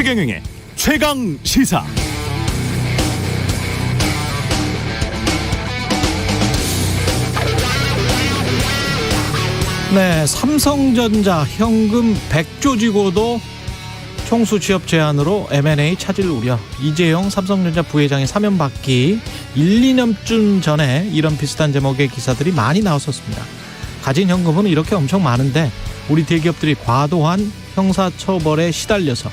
최경영의 최강 시사. 네, 삼성전자 현금 100조 지고도 총수 취업 제한으로 M&A 차질 우려. 이재용 삼성전자 부회장의 사면 받기 1, 2년쯤 전에 이런 비슷한 제목의 기사들이 많이 나왔었습니다. 가진 현금은 이렇게 엄청 많은데 우리 대기업들이 과도한 형사처벌에 시달려서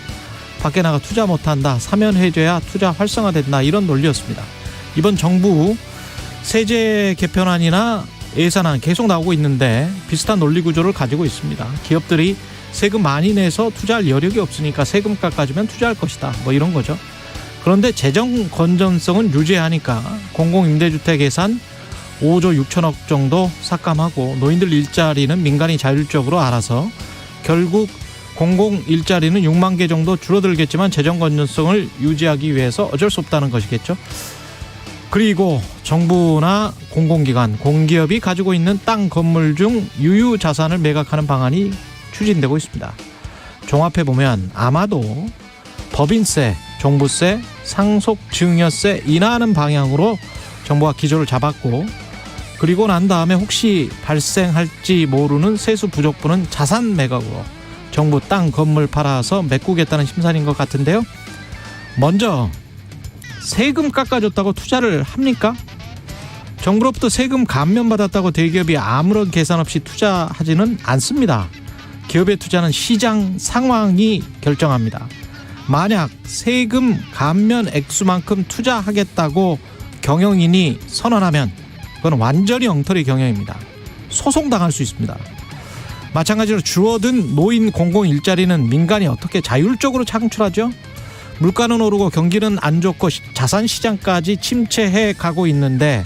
밖에 나가 투자 못한다, 사면 해제야 투자 활성화된다, 이런 논리였습니다. 이번 정부 세제 개편안이나 예산안 계속 나오고 있는데 비슷한 논리 구조를 가지고 있습니다. 기업들이 세금 많이 내서 투자할 여력이 없으니까 세금 깎아주면 투자할 것이다, 뭐 이런 거죠. 그런데 재정 건전성은 유지하니까 공공임대주택 예산 5조 6천억 정도 삭감하고 노인들 일자리는 민간이 자율적으로 알아서 결국 공공 일자리는 6만 개 정도 줄어들겠지만 재정 건전성을 유지하기 위해서 어쩔 수 없다는 것이겠죠. 그리고 정부나 공공기관, 공기업이 가지고 있는 땅, 건물 중 유유자산을 매각하는 방안이 추진되고 있습니다. 종합해보면 아마도 법인세, 종부세, 상속증여세 인하하는 방향으로 정부가 기조를 잡았고, 그리고 난 다음에 혹시 발생할지 모르는 세수 부족분은 자산 매각으로 정부 땅, 건물 팔아서 메꾸겠다는 심산인 것 같은데요. 먼저 세금 깎아줬다고 투자를 합니까? 정부로부터 세금 감면받았다고 대기업이 아무런 계산 없이 투자하지는 않습니다. 기업의 투자는 시장 상황이 결정합니다. 만약 세금 감면 액수만큼 투자하겠다고 경영인이 선언하면 그건 완전히 엉터리 경영입니다. 소송당할 수 있습니다. 마찬가지로 줄어든 노인 공공 일자리는 민간이 어떻게 자율적으로 창출하죠? 물가는 오르고 경기는 안 좋고 자산 시장까지 침체해 가고 있는데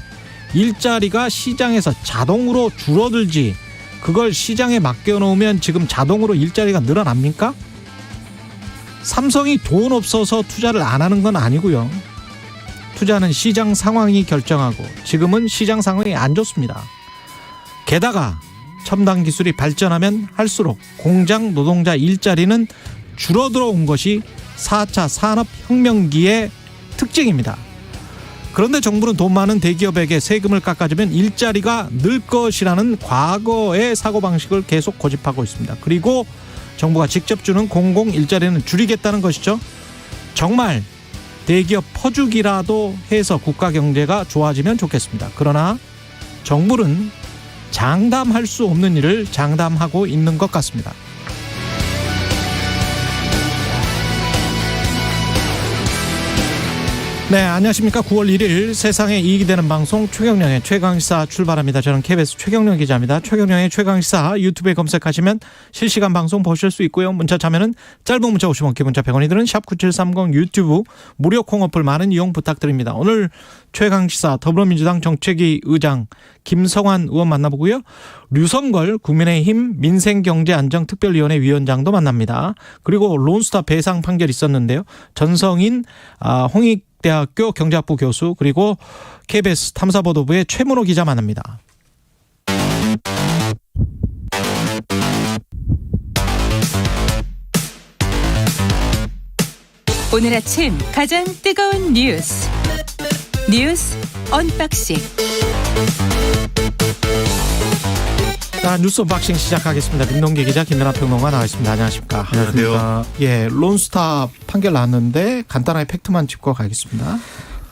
일자리가 시장에서 자동으로 줄어들지, 그걸 시장에 맡겨놓으면 지금 자동으로 일자리가 늘어납니까? 삼성이 돈 없어서 투자를 안 하는 건 아니고요. 투자는 시장 상황이 결정하고 지금은 시장 상황이 안 좋습니다. 게다가 첨단 기술이 발전하면 할수록 공장 노동자 일자리는 줄어들어 온 것이 4차 산업혁명기의 특징입니다. 그런데 정부는 돈 많은 대기업에게 세금을 깎아주면 일자리가 늘 것이라는 과거의 사고방식을 계속 고집하고 있습니다. 그리고 정부가 직접 주는 공공 일자리는 줄이겠다는 것이죠. 정말 대기업 퍼주기라도 해서 국가 경제가 좋아지면 좋겠습니다. 그러나 정부는 장담할 수 없는 일을 장담하고 있는 것 같습니다. 네, 안녕하십니까. 9월 1일 세상에 이익이 되는 방송 최경영의 최강시사 출발합니다. 저는 KBS 최경영 기자입니다. 최경영의 최강시사 유튜브에 검색하시면 실시간 방송 보실 수 있고요. 문자 참여는 짧은 문자 50원, 긴 문자 100원이 드는 샵9730 유튜브 무료 콩어플 많은 이용 부탁드립니다. 오늘 최강시사 더불어민주당 정책위 의장 김성환 의원 만나보고요. 류성걸 국민의힘 민생경제안정특별위원회 위원장도 만납니다. 그리고 론스타 배상 판결 있었는데요. 전성인 홍익대학교 경제학부 교수, 그리고 KBS 탐사보도부의 최문호 기자 만납니다. 오늘 아침 가장 뜨거운 뉴스 언박싱. 자, 뉴스 언박싱 시작하겠습니다. 민동기 기자, 김연아 평론가 나와 있습니다. 안녕하십니까? 안녕하세요. 예, 론스타 판결 나왔는데 간단하게 팩트만 짚고 가겠습니다.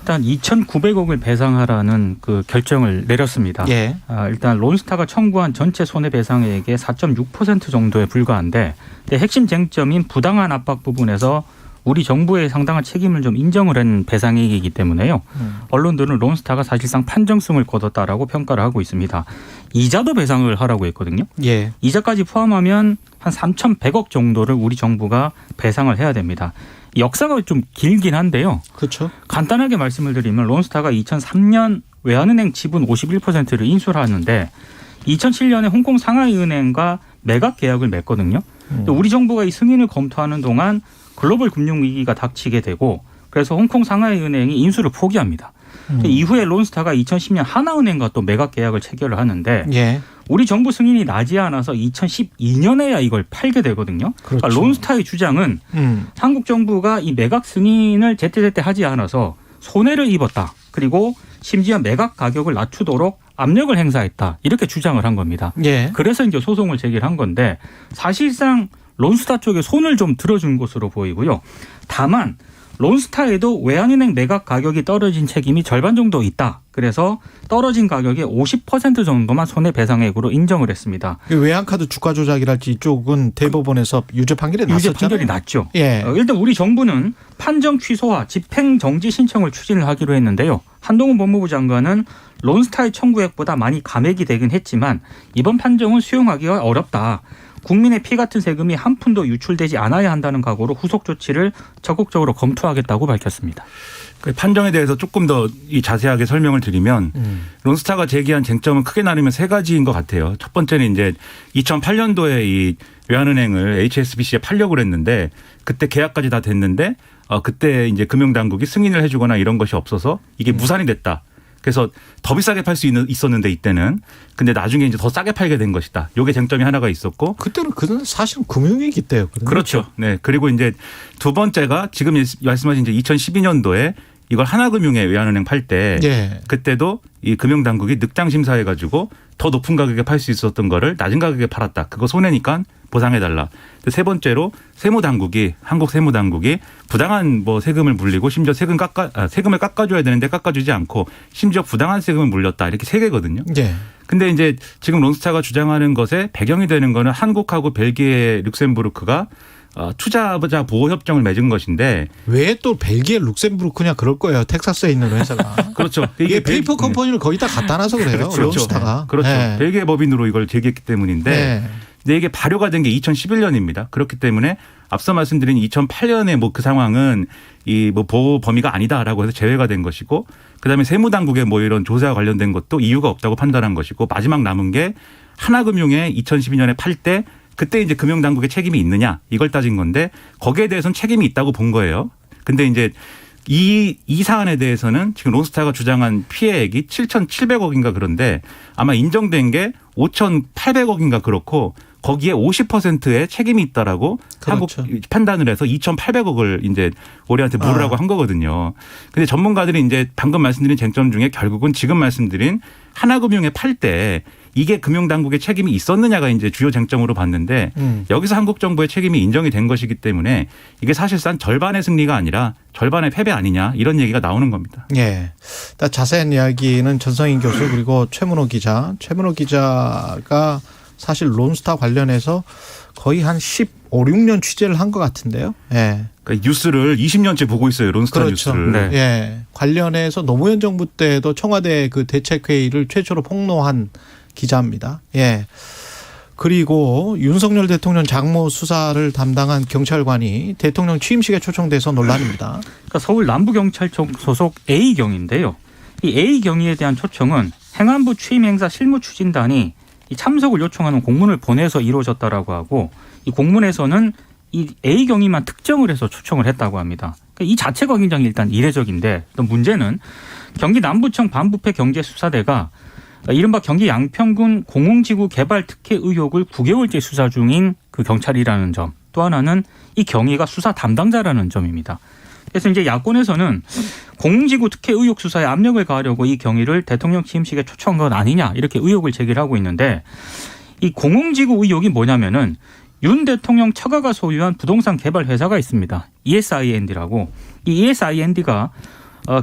일단 2,900억을 배상하라는 그 결정을 내렸습니다. 예. 일단 론스타가 청구한 전체 손해배상액의 4.6% 정도에 불과한데, 핵심 쟁점인 부당한 압박 부분에서 우리 정부의 상당한 책임을 좀 인정을 한 배상액이기 때문에요. 언론들은 론스타가 사실상 판정승을 거뒀다라고 평가를 하고 있습니다. 이자도 배상을 하라고 했거든요. 예. 이자까지 포함하면 한 3,100억 정도를 우리 정부가 배상을 해야 됩니다. 역사가 좀 길긴 한데요. 그렇죠. 간단하게 말씀을 드리면 론스타가 2003년 외환은행 지분 51%를 인수를 하는데 2007년에 홍콩 상하이은행과 매각 계약을 맺거든요. 우리 정부가 이 승인을 검토하는 동안 글로벌 금융위기가 닥치게 되고, 그래서 홍콩 상하이은행이 인수를 포기합니다. 이후에 론스타가 2010년 하나은행과 또 매각 계약을 체결을 하는데, 예. 우리 정부 승인이 나지 않아서 2012년에야 이걸 팔게 되거든요. 그렇죠. 그러니까 론스타의 주장은 한국 정부가 이 매각 승인을 제때제때 하지 않아서 손해를 입었다. 그리고 심지어 매각 가격을 낮추도록 압력을 행사했다. 이렇게 주장을 한 겁니다. 예. 그래서 이제 소송을 제기한 건데 사실상 론스타 쪽에 손을 좀 들어준 것으로 보이고요. 다만 론스타에도 외환은행 매각 가격이 떨어진 책임이 절반 정도 있다. 그래서 떨어진 가격의 50% 정도만 손해배상액으로 인정을 했습니다. 외환카드 주가 조작이랄지 이쪽은 대법원에서 유죄 판결이 났었잖아요. 유죄 판결이 났죠. 예. 일단 우리 정부는 판정 취소와 집행정지 신청을 추진을 하기로 했는데요. 한동훈 법무부 장관은 론스타의 청구액보다 많이 감액이 되긴 했지만 이번 판정은 수용하기가 어렵다. 국민의 피 같은 세금이 한 푼도 유출되지 않아야 한다는 각오로 후속 조치를 적극적으로 검토하겠다고 밝혔습니다. 그 판정에 대해서 조금 더 자세하게 설명을 드리면 론스타가 제기한 쟁점은 크게 나누면 세 가지인 것 같아요. 첫 번째는 이제 2008년도에 이 외환은행을 HSBC에 팔려고 했는데 그때 계약까지 다 됐는데 그때 이제 금융당국이 승인을 해주거나 이런 것이 없어서 이게 무산이 됐다. 그래서 더 비싸게 팔 수 있었는데 이때는 근데 나중에 이제 더 싸게 팔게 된 것이다. 요게 쟁점이 하나가 있었고 그때는 그는 사실은 금융위기 때였거든요. 그렇죠. 네. 그리고 이제 두 번째가 지금 말씀하신 이제 2012년도에 이걸 하나금융에 외환은행 팔 때 예. 그때도 이 금융당국이 늑장 심사해가지고 더 높은 가격에 팔 수 있었던 거를 낮은 가격에 팔았다. 그거 손해니까 보상해달라. 세 번째로 세무당국이 한국 세무당국이 부당한 뭐 세금을 물리고 심지어 세금을 깎아줘야 되는데 깎아주지 않고 심지어 부당한 세금을 물렸다. 이렇게 세 개거든요. 예. 근데 이제 지금 론스타가 주장하는 것에 배경이 되는 거는 한국하고 벨기에 룩셈부르크가 투자자 보호 협정을 맺은 것인데 왜 또 벨기에 룩셈부르크냐 그럴 거예요. 텍사스에 있는 회사가. 그렇죠. 이게 페이퍼 컴퍼니를 거의 다 갖다 놔서 그래요. 그렇죠. 론스타가. 그렇죠. 네. 벨기에 법인으로 이걸 제기했기 때문인데 네. 근데 이게 발효가 된 게 2011년입니다. 그렇기 때문에 앞서 말씀드린 2008년에 뭐 그 상황은 이 뭐 보호 범위가 아니다라고 해서 제외가 된 것이고 그다음에 세무당국의 뭐 이런 조사와 관련된 것도 이유가 없다고 판단한 것이고 마지막 남은 게 하나금융에 2012년에 팔 때 그때 이제 금융당국의 책임이 있느냐 이걸 따진 건데 거기에 대해서는 책임이 있다고 본 거예요. 근데 이제 이 사안에 대해서는 지금 론스타가 주장한 피해액이 7,700억인가 그런데 아마 인정된 게 5,800억인가 그렇고 거기에 50%의 책임이 있다라고 그렇죠. 한국 판단을 해서 2,800억을 이제 올해한테 물으라고 한 거거든요. 근데 전문가들이 이제 방금 말씀드린 쟁점 중에 결국은 지금 말씀드린 하나금융에 팔 때 이게 금융당국의 책임이 있었느냐가 이제 주요 쟁점으로 봤는데 여기서 한국 정부의 책임이 인정이 된 것이기 때문에 이게 사실상 절반의 승리가 아니라 절반의 패배 아니냐 이런 얘기가 나오는 겁니다. 예. 자세한 이야기는 전성인 교수 그리고 최문호 기자가 사실 론스타 관련해서 거의 한 15, 16년 취재를 한 것 같은데요. 예. 그러니까 뉴스를 20년째 보고 있어요. 론스타 그렇죠. 뉴스를. 네. 예. 관련해서 노무현 정부 때도 청와대 그 대책회의를 최초로 폭로한 기자입니다. 예. 그리고 윤석열 대통령 장모 수사를 담당한 경찰관이 대통령 취임식에 초청돼서 논란입니다. 그러니까 서울 남부경찰청 소속 A경인데요. 이 A경위에 대한 초청은 행안부 취임행사 실무추진단이 이 참석을 요청하는 공문을 보내서 이루어졌다라고 하고 이 공문에서는 이 A경위만 특정을 해서 초청을 했다고 합니다. 그러니까 이 자체가 굉장히 일단 이례적인데 또 문제는 경기 남부청 반부패 경제수사대가 이른바 경기 양평군 공흥지구 개발 특혜 의혹을 9개월째 수사 중인 그 경찰이라는 점. 또 하나는 이 경위가 수사 담당자라는 점입니다. 그래서 이제 야권에서는 공흥지구 특혜 의혹 수사에 압력을 가하려고 이 경위를 대통령 취임식에 초청한 건 아니냐 이렇게 의혹을 제기를 하고 있는데 이 공흥지구 의혹이 뭐냐면은 윤 대통령 처가가 소유한 부동산 개발 회사가 있습니다. ESIND라고. 이 ESIND가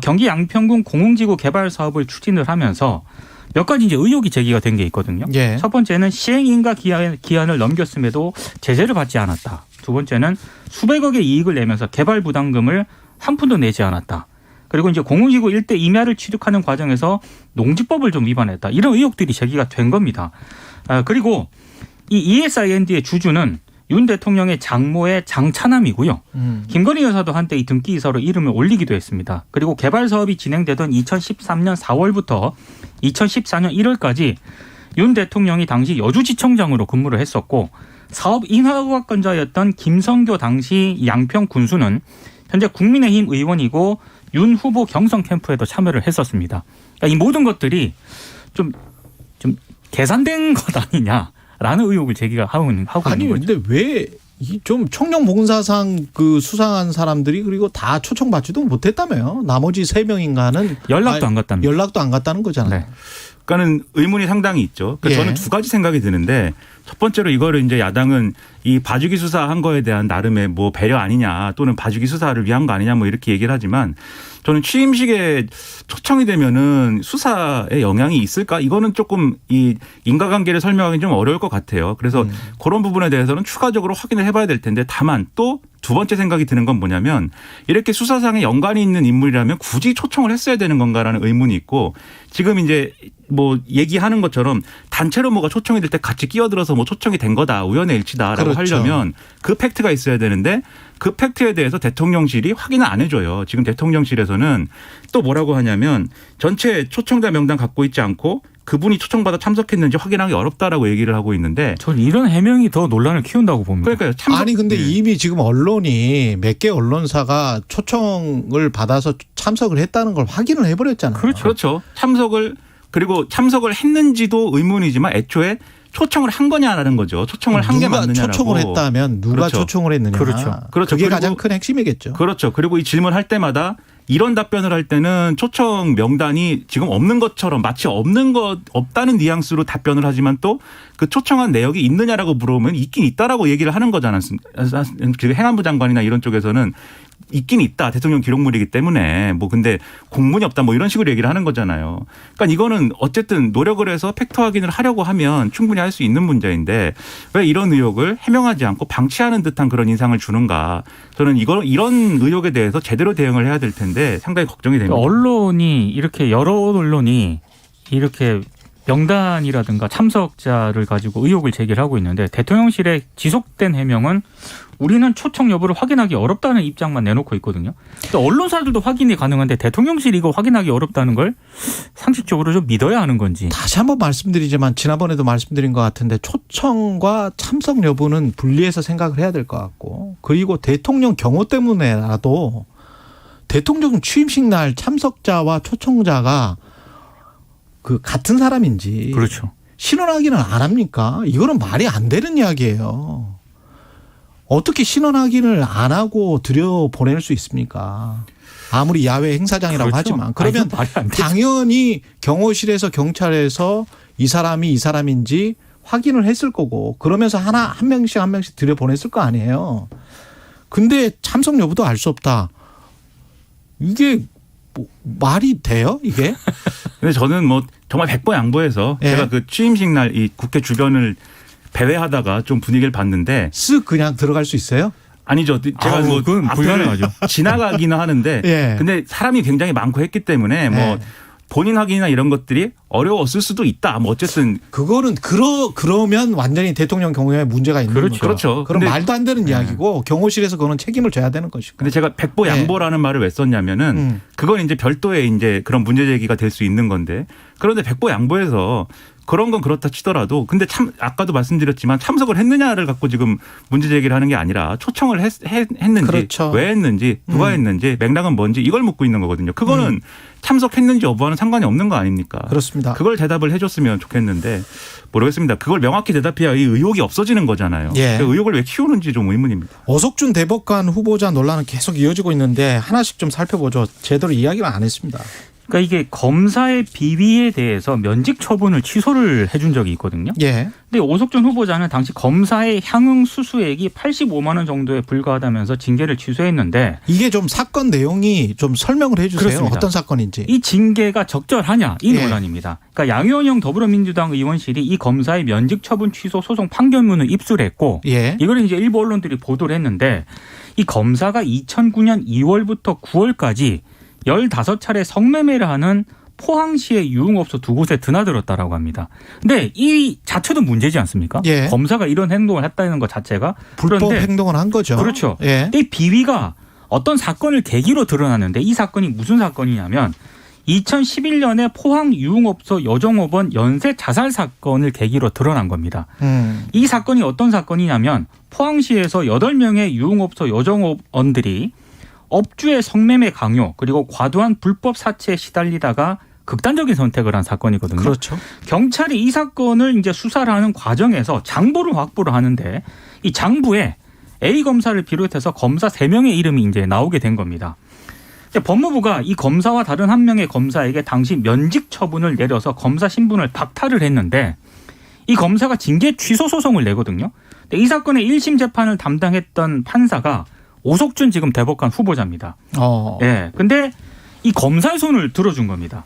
경기 양평군 공흥지구 개발 사업을 추진을 하면서 몇 가지 이제 의혹이 제기가 된 게 있거든요. 예. 첫 번째는 시행인가 기한을 넘겼음에도 제재를 받지 않았다. 두 번째는 수백억의 이익을 내면서 개발 부담금을 한 푼도 내지 않았다. 그리고 이제 공흥지구 일대 임야를 취득하는 과정에서 농지법을 좀 위반했다. 이런 의혹들이 제기가 된 겁니다. 그리고 이 ESIND의 주주는 윤 대통령의 장모의 장차남이고요. 김건희 여사도 한때 이 등기 이사로 이름을 올리기도 했습니다. 그리고 개발 사업이 진행되던 2013년 4월부터 2014년 1월까지 윤 대통령이 당시 여주지청장으로 근무를 했었고 사업 인허가권자였던 김성교 당시 양평 군수는 현재 국민의힘 의원이고 윤 후보 경선 캠프에도 참여를 했었습니다. 그러니까 이 모든 것들이 좀 계산된 것 아니냐라는 의혹을 제기하고 있는 거죠. 아니 근데 왜 좀 총영봉사상 그 수상한 사람들이 그리고 다 초청받지도 못했다며요. 나머지 3명인가는 연락도 안 갔답니다. 연락도 안 갔다는 거잖아요. 네. 그러니까는 의문이 상당히 있죠. 그러니까 예. 저는 두 가지 생각이 드는데 첫 번째로 이거를 이제 야당은 이 봐주기 수사한 거에 대한 나름의 뭐 배려 아니냐 또는 봐주기 수사를 위한 거 아니냐 뭐 이렇게 얘기를 하지만 저는 취임식에 초청이 되면은 수사에 영향이 있을까? 이거는 조금 이 인과관계를 설명하기 좀 어려울 것 같아요. 그래서 그런 부분에 대해서는 추가적으로 확인을 해봐야 될 텐데 다만 또 두 번째 생각이 드는 건 뭐냐면 이렇게 수사상에 연관이 있는 인물이라면 굳이 초청을 했어야 되는 건가라는 의문이 있고 지금 이제 뭐 얘기하는 것처럼 단체로 뭐가 초청이 될 때 같이 끼어들어서 뭐 초청이 된 거다 우연의 일치다라고 그렇죠. 하려면 그 팩트가 있어야 되는데 그 팩트에 대해서 대통령실이 확인을 안 해줘요. 지금 대통령실에서는 또 뭐라고 하냐면 전체 초청자 명단 갖고 있지 않고 그분이 초청받아 참석했는지 확인하기 어렵다라고 얘기를 하고 있는데 저는 이런 해명이 더 논란을 키운다고 봅니다. 그러니까 참석 아니 근데 이미 지금 언론이 몇 개 언론사가 초청을 받아서 참석을 했다는 걸 확인을 해버렸잖아요. 그렇죠. 참석을 그리고 참석을 했는지도 의문이지만 애초에 초청을 한 거냐라는 거죠. 초청을 한 게 맞느냐라고. 누가 초청을 했다면 누가 그렇죠. 초청을 했느냐. 그렇죠. 그게 그리고 가장 큰 핵심이겠죠. 그렇죠. 그리고 이 질문할 때마다 이런 답변을 할 때는 초청 명단이 지금 없는 것처럼 마치 없다는 뉘앙스로 답변을 하지만 또 그 초청한 내역이 있느냐라고 물어보면 있긴 있다라고 얘기를 하는 거잖아요. 행안부 장관이나 이런 쪽에서는 있긴 있다. 대통령 기록물이기 때문에 뭐 근데 공문이 없다 뭐 이런 식으로 얘기를 하는 거잖아요. 그러니까 이거는 어쨌든 노력을 해서 팩트 확인을 하려고 하면 충분히 할 수 있는 문제인데 왜 이런 의혹을 해명하지 않고 방치하는 듯한 그런 인상을 주는가. 저는 이런 의혹에 대해서 제대로 대응을 해야 될 텐데 상당히 걱정이 됩니다. 그러니까 언론이 이렇게 여러 언론이 이렇게 명단이라든가 참석자를 가지고 의혹을 제기를 하고 있는데 대통령실의 지속된 해명은 우리는 초청 여부를 확인하기 어렵다는 입장만 내놓고 있거든요. 또 언론사들도 확인이 가능한데 대통령실이 이거 확인하기 어렵다는 걸 상식적으로 좀 믿어야 하는 건지. 다시 한번 말씀드리지만 지난번에도 말씀드린 것 같은데 초청과 참석 여부는 분리해서 생각을 해야 될 것 같고 그리고 대통령 경호 때문에라도 대통령 취임식 날 참석자와 초청자가 그 같은 사람인지 그렇죠. 신원 확인을 안 합니까? 이거는 말이 안 되는 이야기예요. 어떻게 신원 확인을 안 하고 들여보낼 수 있습니까? 아무리 야외 행사장이라고 그렇죠. 하지만 그러면 말이 안 되죠. 당연히 경호실에서 경찰에서 이 사람이 이 사람인지 확인을 했을 거고 그러면서 한 명씩 들여보냈을 거 아니에요. 근데 참석 여부도 알 수 없다. 이게 뭐 말이 돼요? 이게? 근데 저는 뭐 정말 백보양보해서 예. 제가 그 취임식 날 이 국회 주변을 배회하다가 좀 분위기를 봤는데 쓱 그냥 들어갈 수 있어요? 아니죠. 제가 아우, 뭐 그건 앞을 불가능하죠. 지나가기는 하는데 예. 근데 사람이 굉장히 많고 했기 때문에 뭐 예. 본인 확인이나 이런 것들이 어려웠을 수도 있다. 뭐 어쨌든 그거는 그러면 완전히 대통령 경우에 문제가 있는 그렇죠. 거죠. 그렇죠. 그럼 근데- 말도 안 되는 이야기고 경호실에서 그거는 책임을 져야 되는 것이고. 근데 제가 백보양보라는 말을 왜 썼냐면은 그건 이제 별도의 이제 그런 문제 제기가 될 수 있는 건데 그런데 백보양보에서 그런 건 그렇다 치더라도 근데 참 아까도 말씀드렸지만 참석을 했느냐를 갖고 지금 문제 제기를 하는 게 아니라 초청을 했는지 그렇죠. 왜 했는지 누가 했는지 맥락은 뭔지 이걸 묻고 있는 거거든요. 그거는 참석했는지 여부와는 상관이 없는 거 아닙니까? 그렇습니다. 그걸 대답을 해줬으면 좋겠는데 모르겠습니다. 그걸 명확히 대답해야 이 의혹이 없어지는 거잖아요. 예. 그 의혹을 왜 키우는지 좀 의문입니다. 어석준 대법관 후보자 논란은 계속 이어지고 있는데 하나씩 좀 살펴보죠. 제대로 이야기를 안 했습니다. 그러니까 이게 검사의 비위에 대해서 면직 처분을 취소를 해준 적이 있거든요. 예. 근데 오석준 후보자는 당시 검사의 향응 수수액이 85만 원 정도에 불과하다면서 징계를 취소했는데 이게 좀 사건 내용이 좀 설명을 해 주세요. 그렇습니다. 어떤 사건인지. 이 징계가 적절하냐 이 예. 논란입니다. 그러니까 양의원형 더불어민주당 의원실이 이 검사의 면직 처분 취소 소송 판결문을 입수했고 예. 이걸 이제 일부 언론들이 보도를 했는데 이 검사가 2009년 2월부터 9월까지 15차례 성매매를 하는 포항시의 유흥업소 2곳에 드나들었다라고 합니다. 근데 이 자체도 문제지 않습니까? 예. 검사가 이런 행동을 했다는 것 자체가. 불법 그런데 행동을 한 거죠. 그렇죠. 예. 이 비위가 어떤 사건을 계기로 드러났는데 이 사건이 무슨 사건이냐면 2011년에 포항 유흥업소 여종업원 연쇄 자살 사건을 계기로 드러난 겁니다. 이 사건이 어떤 사건이냐면 포항시에서 8명의 유흥업소 여종업원들이 업주의 성매매 강요 그리고 과도한 불법 사채에 시달리다가 극단적인 선택을 한 사건이거든요. 그렇죠. 경찰이 이 사건을 이제 수사를 하는 과정에서 장부를 확보를 하는데 이 장부에 A 검사를 비롯해서 검사 3명의 이름이 이제 나오게 된 겁니다. 법무부가 이 검사와 다른 한 명의 검사에게 당시 면직 처분을 내려서 검사 신분을 박탈을 했는데 이 검사가 징계 취소 소송을 내거든요. 근데 이 사건의 1심 재판을 담당했던 판사가 오석준 지금 대법관 후보자입니다. 예. 근데 이 검사의 손을 들어준 겁니다.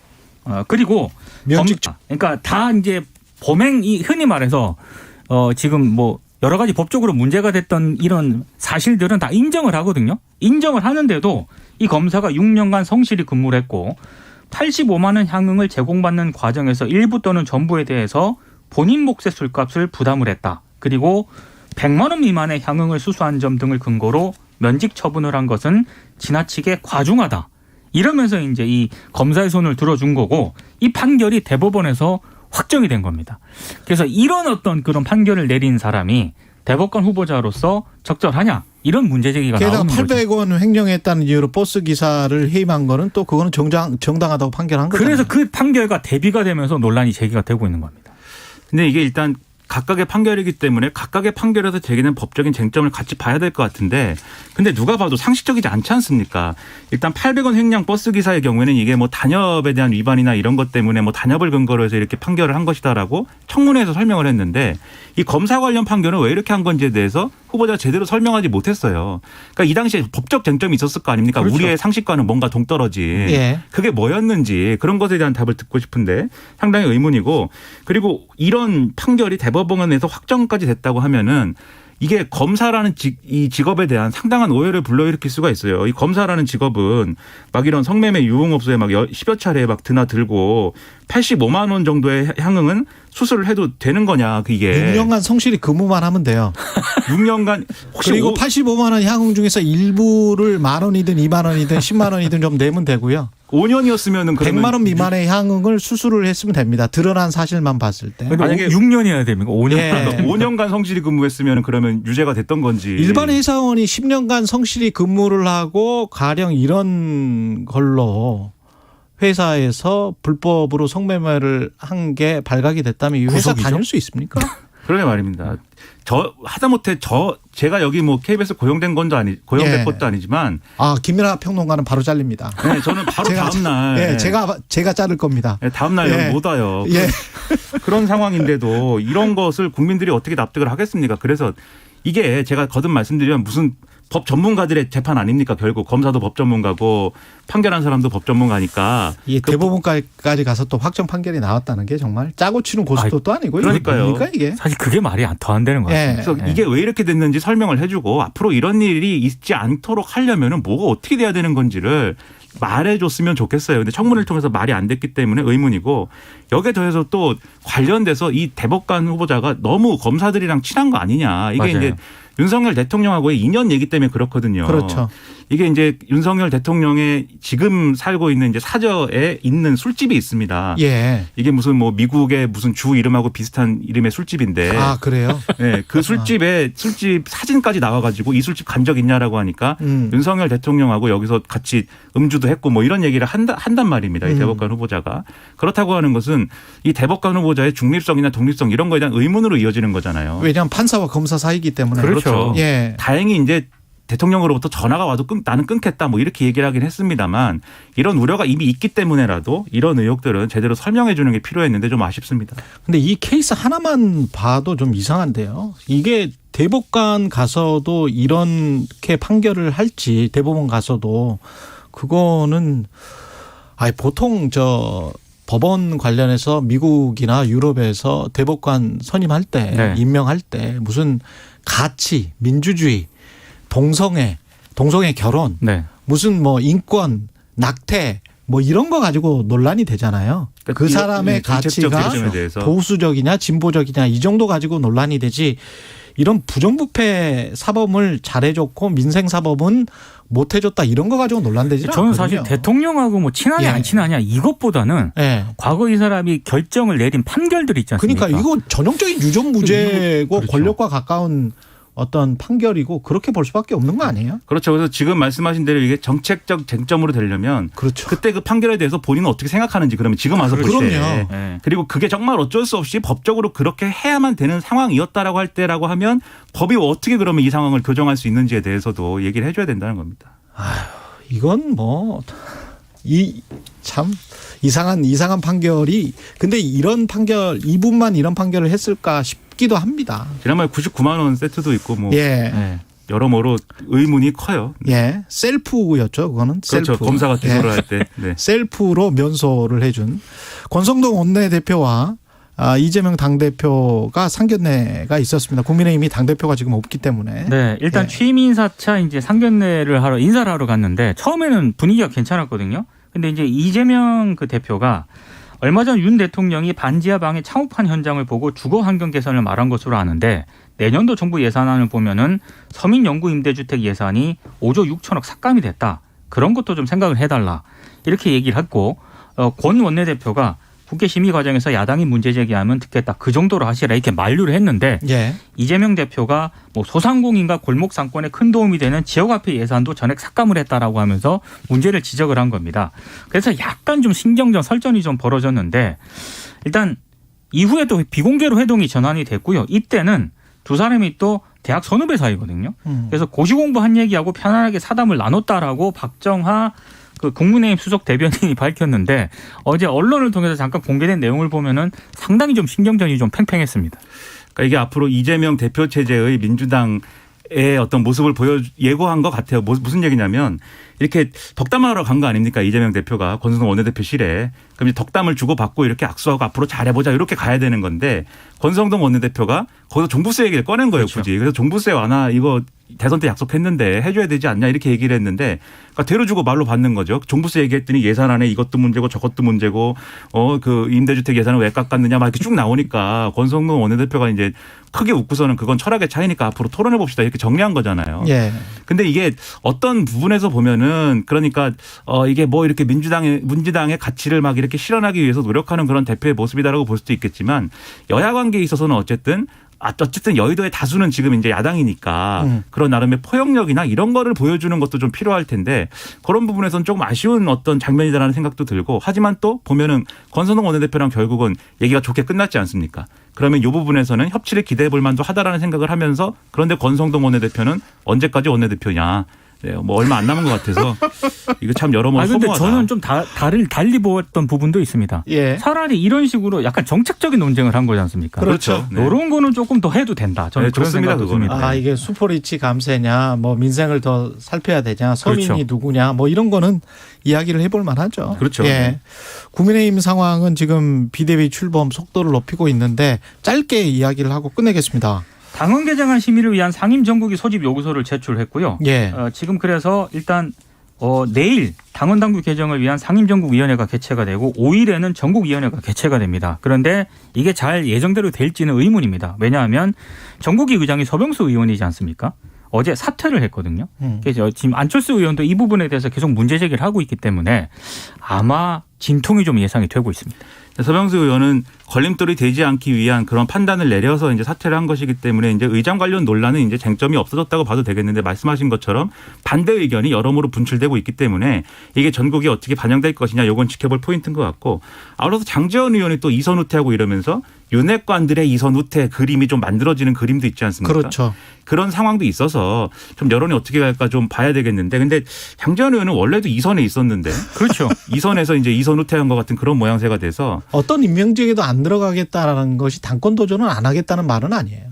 그리고 면직 그러니까 다 이제 범행이 흔히 말해서 지금 뭐 여러 가지 법적으로 문제가 됐던 이런 사실들은 다 인정을 하거든요. 인정을 하는데도 이 검사가 6년간 성실히 근무를 했고 85만 원 향응을 제공받는 과정에서 일부 또는 전부에 대해서 본인 몫의 술값을 부담을 했다. 그리고 100만 원 미만의 향응을 수수한 점 등을 근거로 면직 처분을 한 것은 지나치게 과중하다. 이러면서 이제 이 검사의 손을 들어준 거고 이 판결이 대법원에서 확정이 된 겁니다. 그래서 이런 어떤 그런 판결을 내린 사람이 대법관 후보자로서 적절하냐 이런 문제 제기가 게다가 나오는 거죠. 800원 횡령했다는 이유로 버스 기사를 해임한 거는 또 그거는 정당하다고 판결한 거죠. 그래서 그 판결과 대비가 되면서 논란이 제기가 되고 있는 겁니다. 근데 이게 일단 각각의 판결이기 때문에 각각의 판결에서 제기된 법적인 쟁점을 같이 봐야 될 것 같은데 근데 누가 봐도 상식적이지 않지 않습니까? 일단 800원 횡령 버스 기사의 경우에는 이게 뭐 단협에 대한 위반이나 이런 것 때문에 뭐 단협을 근거로 해서 이렇게 판결을 한 것이다라고 청문회에서 설명을 했는데 이 검사 관련 판결은 왜 이렇게 한 건지에 대해서 후보자가 제대로 설명하지 못했어요. 그러니까 이 당시에 법적 쟁점이 있었을 거 아닙니까? 그렇죠. 우리의 상식과는 뭔가 동떨어진 예. 그게 뭐였는지 그런 것에 대한 답을 듣고 싶은데 상당히 의문이고 그리고 이런 판결이 대법원에서 확정까지 됐다고 하면은 이게 검사라는 이 직업에 대한 상당한 오해를 불러일으킬 수가 있어요. 이 검사라는 직업은 막 이런 성매매 유흥업소에 막 10여 차례 막 드나들고 85만 원 정도의 향응은 수술을 해도 되는 거냐 이게. 6년간 성실히 근무만 하면 돼요. 6년간 혹시 그리고 85만 원 향응 중에서 일부를 10,000원이든 20,000원이든 10만 원이든 좀 내면 되고요. 5년이었으면은 그러면 100만 원 미만의 향응을 수술을 했으면 됩니다. 드러난 사실만 봤을 때. 만약에 6년이어야 됩니까? 5년. 예. 5년간 성실히 근무했으면 그러면 유죄가 됐던 건지. 일반 회사원이 10년간 성실히 근무를 하고 가령 이런 걸로 회사에서 불법으로 성매매를 한 게 발각이 됐다면 이 회사 구속이죠? 다닐 수 있습니까? 그러게 말입니다. 하다못해 제가 여기 뭐 KBS 고용된 예. 것도 아니지만. 김민하 평론가는 바로 잘립니다. 네, 저는 바로 다음날. 예, 제가 자를 겁니다. 네, 다음날 예. 못 와요. 예. 그런 상황인데도 이런 것을 국민들이 어떻게 납득을 하겠습니까? 그래서 이게 제가 거듭 말씀드리면 무슨 법 전문가들의 재판 아닙니까? 결국 검사도 법 전문가고 판결한 사람도 법 전문가니까. 이 대법원까지 가서 또 확정 판결이 나왔다는 게 정말 짜고 치는 고스톱도 아니고 그러니까요. 뭡니까 이게? 사실 그게 말이 더 안 되는 것 같아요. 그래서 이게 왜 이렇게 됐는지 설명을 해주고 앞으로 이런 일이 있지 않도록 하려면은 뭐가 어떻게 돼야 되는 건지를 말해줬으면 좋겠어요. 근데 청문회를 통해서 말이 안 됐기 때문에 의문이고 여기에 더해서 또 관련돼서 이 대법관 후보자가 너무 검사들이랑 친한 거 아니냐. 이게 맞아요. 이제 윤석열 대통령하고의 인연 얘기 때문에 그렇거든요. 그렇죠. 이게 이제 윤석열 대통령의 지금 살고 있는 이제 사저에 있는 술집이 있습니다. 예. 이게 무슨 뭐 미국의 무슨 주 이름하고 비슷한 이름의 술집인데. 아 그래요? 네, 그 술집에 술집 사진까지 나와가지고 이 술집 간 적 있냐라고 하니까 윤석열 대통령하고 여기서 같이 음주도 했고 뭐 이런 얘기를 한단 말입니다. 이 대법관 후보자가. 그렇다고 하는 것은 이 대법관 후보자의 중립성이나 독립성 이런 거에 대한 의문으로 이어지는 거잖아요. 왜냐하면 판사와 검사 사이기 때문에. 그렇죠. 예. 다행히 이제 대통령으로부터 전화가 와도 나는 끊겠다 뭐 이렇게 얘기를 하긴 했습니다만 이런 우려가 이미 있기 때문에라도 이런 의혹들은 제대로 설명해 주는 게 필요했는데 좀 아쉽습니다. 근데 이 케이스 하나만 봐도 좀 이상한데요. 이게 대법관 가서도 이렇게 판결을 할지 대법원 가서도 그거는 보통 법원 관련해서 미국이나 유럽에서 대법관 선임할 때 네. 임명할 때 무슨 가치, 민주주의, 동성애 결혼, 네. 무슨 뭐 인권, 낙태 뭐 이런 거 가지고 논란이 되잖아요. 그 사람의 정책적 가치가 기준에 대해서. 보수적이냐 진보적이냐 이 정도 가지고 논란이 되지 이런 부정부패 사범을 잘해줬고 민생 사범은 못해줬다 이런 거 가지고 논란되지 저는 않거든요. 사실 대통령하고 뭐 친하냐 예. 안 친하냐 이것보다는 예. 과거 이 사람이 결정을 내린 판결들이 있지 않습니까? 그러니까 이거 전형적인 유전무죄고 그렇죠. 권력과 가까운 어떤 판결이고 그렇게 볼 수밖에 없는 거 아니에요? 그렇죠. 그래서 지금 말씀하신 대로 이게 정책적 쟁점으로 되려면 그렇죠. 그때 그 판결에 대해서 본인은 어떻게 생각하는지 그러면 지금 와서 볼 때. 그럼요. 네. 그리고 그게 정말 어쩔 수 없이 법적으로 그렇게 해야만 되는 상황이었다라고 할 때라고 하면 법이 어떻게 그러면 이 상황을 교정할 수 있는지에 대해서도 얘기를 해줘야 된다는 겁니다. 이건 뭐 참 이상한 판결이 근데 이런 판결 이분만 이런 판결을 했을까 싶기도 합니다. 지난번에 99만 원 세트도 있고 뭐 예. 네. 여러모로 의문이 커요. 예. 셀프였죠. 그거는 그렇죠. 셀프. 검사가 기소를 예. 할 때. 네. 셀프로 면소를 해준 권성동 원내대표와 이재명 당대표가 상견례가 있었습니다. 국민의힘이 당대표가 지금 없기 때문에. 네, 일단 예. 취임 인사차 이제 상견례를 하러 인사를 하러 갔는데 처음에는 분위기가 괜찮았거든요. 근데 이제 이재명 그 대표가 얼마 전 윤 대통령이 반지하 방의 창업한 현장을 보고 주거 환경 개선을 말한 것으로 아는데 내년도 정부 예산안을 보면은 서민 영구 임대주택 예산이 5조 6천억 삭감이 됐다. 그런 것도 좀 생각을 해달라. 이렇게 얘기를 했고 권 원내대표가 국회 심의 과정에서 야당이 문제 제기하면 듣겠다. 그 정도로 하시라 이렇게 만류를 했는데 예. 이재명 대표가 뭐 소상공인과 골목 상권에 큰 도움이 되는 지역화폐 예산도 전액 삭감을 했다라고 하면서 문제를 지적을 한 겁니다. 그래서 약간 좀 신경전 설전이 좀 벌어졌는데 일단 이후에 또 비공개로 회동이 전환이 됐고요. 이때는 두 사람이 또 대학 선후배 사이거든요. 그래서 고시 공부한 얘기하고 편안하게 사담을 나눴다라고 박정하 그 국민의힘 수석 대변인이 밝혔는데 어제 언론을 통해서 잠깐 공개된 내용을 보면은 상당히 좀 신경전이 좀 팽팽했습니다. 그러니까 이게 앞으로 이재명 대표 체제의 민주당의 어떤 모습을 예고한 것 같아요. 무슨 얘기냐면 이렇게 덕담하러 간 거 아닙니까? 이재명 대표가 권성동 원내대표실에. 그럼 이제 덕담을 주고받고 이렇게 악수하고 앞으로 잘해보자 이렇게 가야 되는 건데 권성동 원내대표가 거기서 종부세 얘기를 꺼낸 거예요. 그렇죠. 굳이. 그래서 종부세 완화 이거 대선 때 약속했는데 해줘야 되지 않냐 이렇게 얘기를 했는데 그러니까 대로 주고 말로 받는 거죠. 종부세 얘기했더니 예산안에 이것도 문제고 저것도 문제고 그 임대주택 예산을 왜 깎았느냐 막 이렇게 쭉 나오니까 권성동 원내대표가 이제 크게 웃고서는 그건 철학의 차이니까 앞으로 토론해 봅시다 이렇게 정리한 거잖아요. 예. 근데 이게 어떤 부분에서 보면은 그러니까 이게 뭐 이렇게 민주당의 가치를 막 이렇게 실현하기 위해서 노력하는 그런 대표의 모습이다라고 볼 수도 있겠지만 여야 관계에 있어서는 어쨌든 여의도의 다수는 지금 이제 야당이니까 그런 나름의 포용력이나 이런 거를 보여주는 것도 좀 필요할 텐데 그런 부분에서는 조금 아쉬운 어떤 장면이다라는 생각도 들고 하지만 또 보면은 권성동 원내대표랑 결국은 얘기가 좋게 끝났지 않습니까? 그러면 이 부분에서는 협치를 기대해 볼 만도 하다라는 생각을 하면서 그런데 권성동 원내대표는 언제까지 원내대표냐. 네, 뭐 얼마 안 남은 것 같아서 이거 참 여러모로 근데 소모하다. 저는 좀 달리 보았던 부분도 있습니다. 예. 차라리 이런 식으로 약간 정책적인 논쟁을 한 거지 않습니까? 그렇죠. 네. 이런 거는 조금 더 해도 된다. 저는 네, 그런 좋습니다, 생각도 그거는. 듭니다. 이게 수포리치 감세냐, 뭐 민생을 더 살펴야 되냐, 서민이 그렇죠. 누구냐, 뭐 이런 거는 이야기를 해볼 만하죠. 그렇죠. 예. 국민의힘 상황은 지금 비대위 출범 속도를 높이고 있는데 짧게 이야기를 하고 끝내겠습니다. 당헌 개정안 심의를 위한 상임 전국위 소집 요구서를 제출했고요. 예. 지금 그래서 일단 내일 당헌 당규 개정을 위한 상임전국위원회가 개최가 되고 5일에는 전국위원회가 개최가 됩니다. 그런데 이게 잘 예정대로 될지는 의문입니다. 왜냐하면 전국위 의장이 서병수 의원이지 않습니까? 어제 사퇴를 했거든요. 그래서 지금 안철수 의원도 이 부분에 대해서 계속 문제 제기를 하고 있기 때문에 아마 진통이 좀 예상이 되고 있습니다. 서병수 의원은 걸림돌이 되지 않기 위한 그런 판단을 내려서 이제 사퇴를 한 것이기 때문에 이제 의장 관련 논란은 이제 쟁점이 없어졌다고 봐도 되겠는데 말씀하신 것처럼 반대 의견이 여러모로 분출되고 있기 때문에 이게 전국에 어떻게 반영될 것이냐 이건 지켜볼 포인트인 것 같고 아울러서 장제원 의원이 또 이선 후퇴하고 이러면서 윤핵관들의 이선 후퇴 그림이 좀 만들어지는 그림도 있지 않습니까? 그렇죠. 그런 상황도 있어서 좀 여론이 어떻게 갈까 좀 봐야 되겠는데 근데 장제원 의원은 원래도 이선에 있었는데 그렇죠. 이선에서 이제 이선 후퇴한 것 같은 그런 모양새가 돼서 어떤 임명직에도 안 들어가겠다라는 것이 당권 도전은 안 하겠다는 말은 아니에요.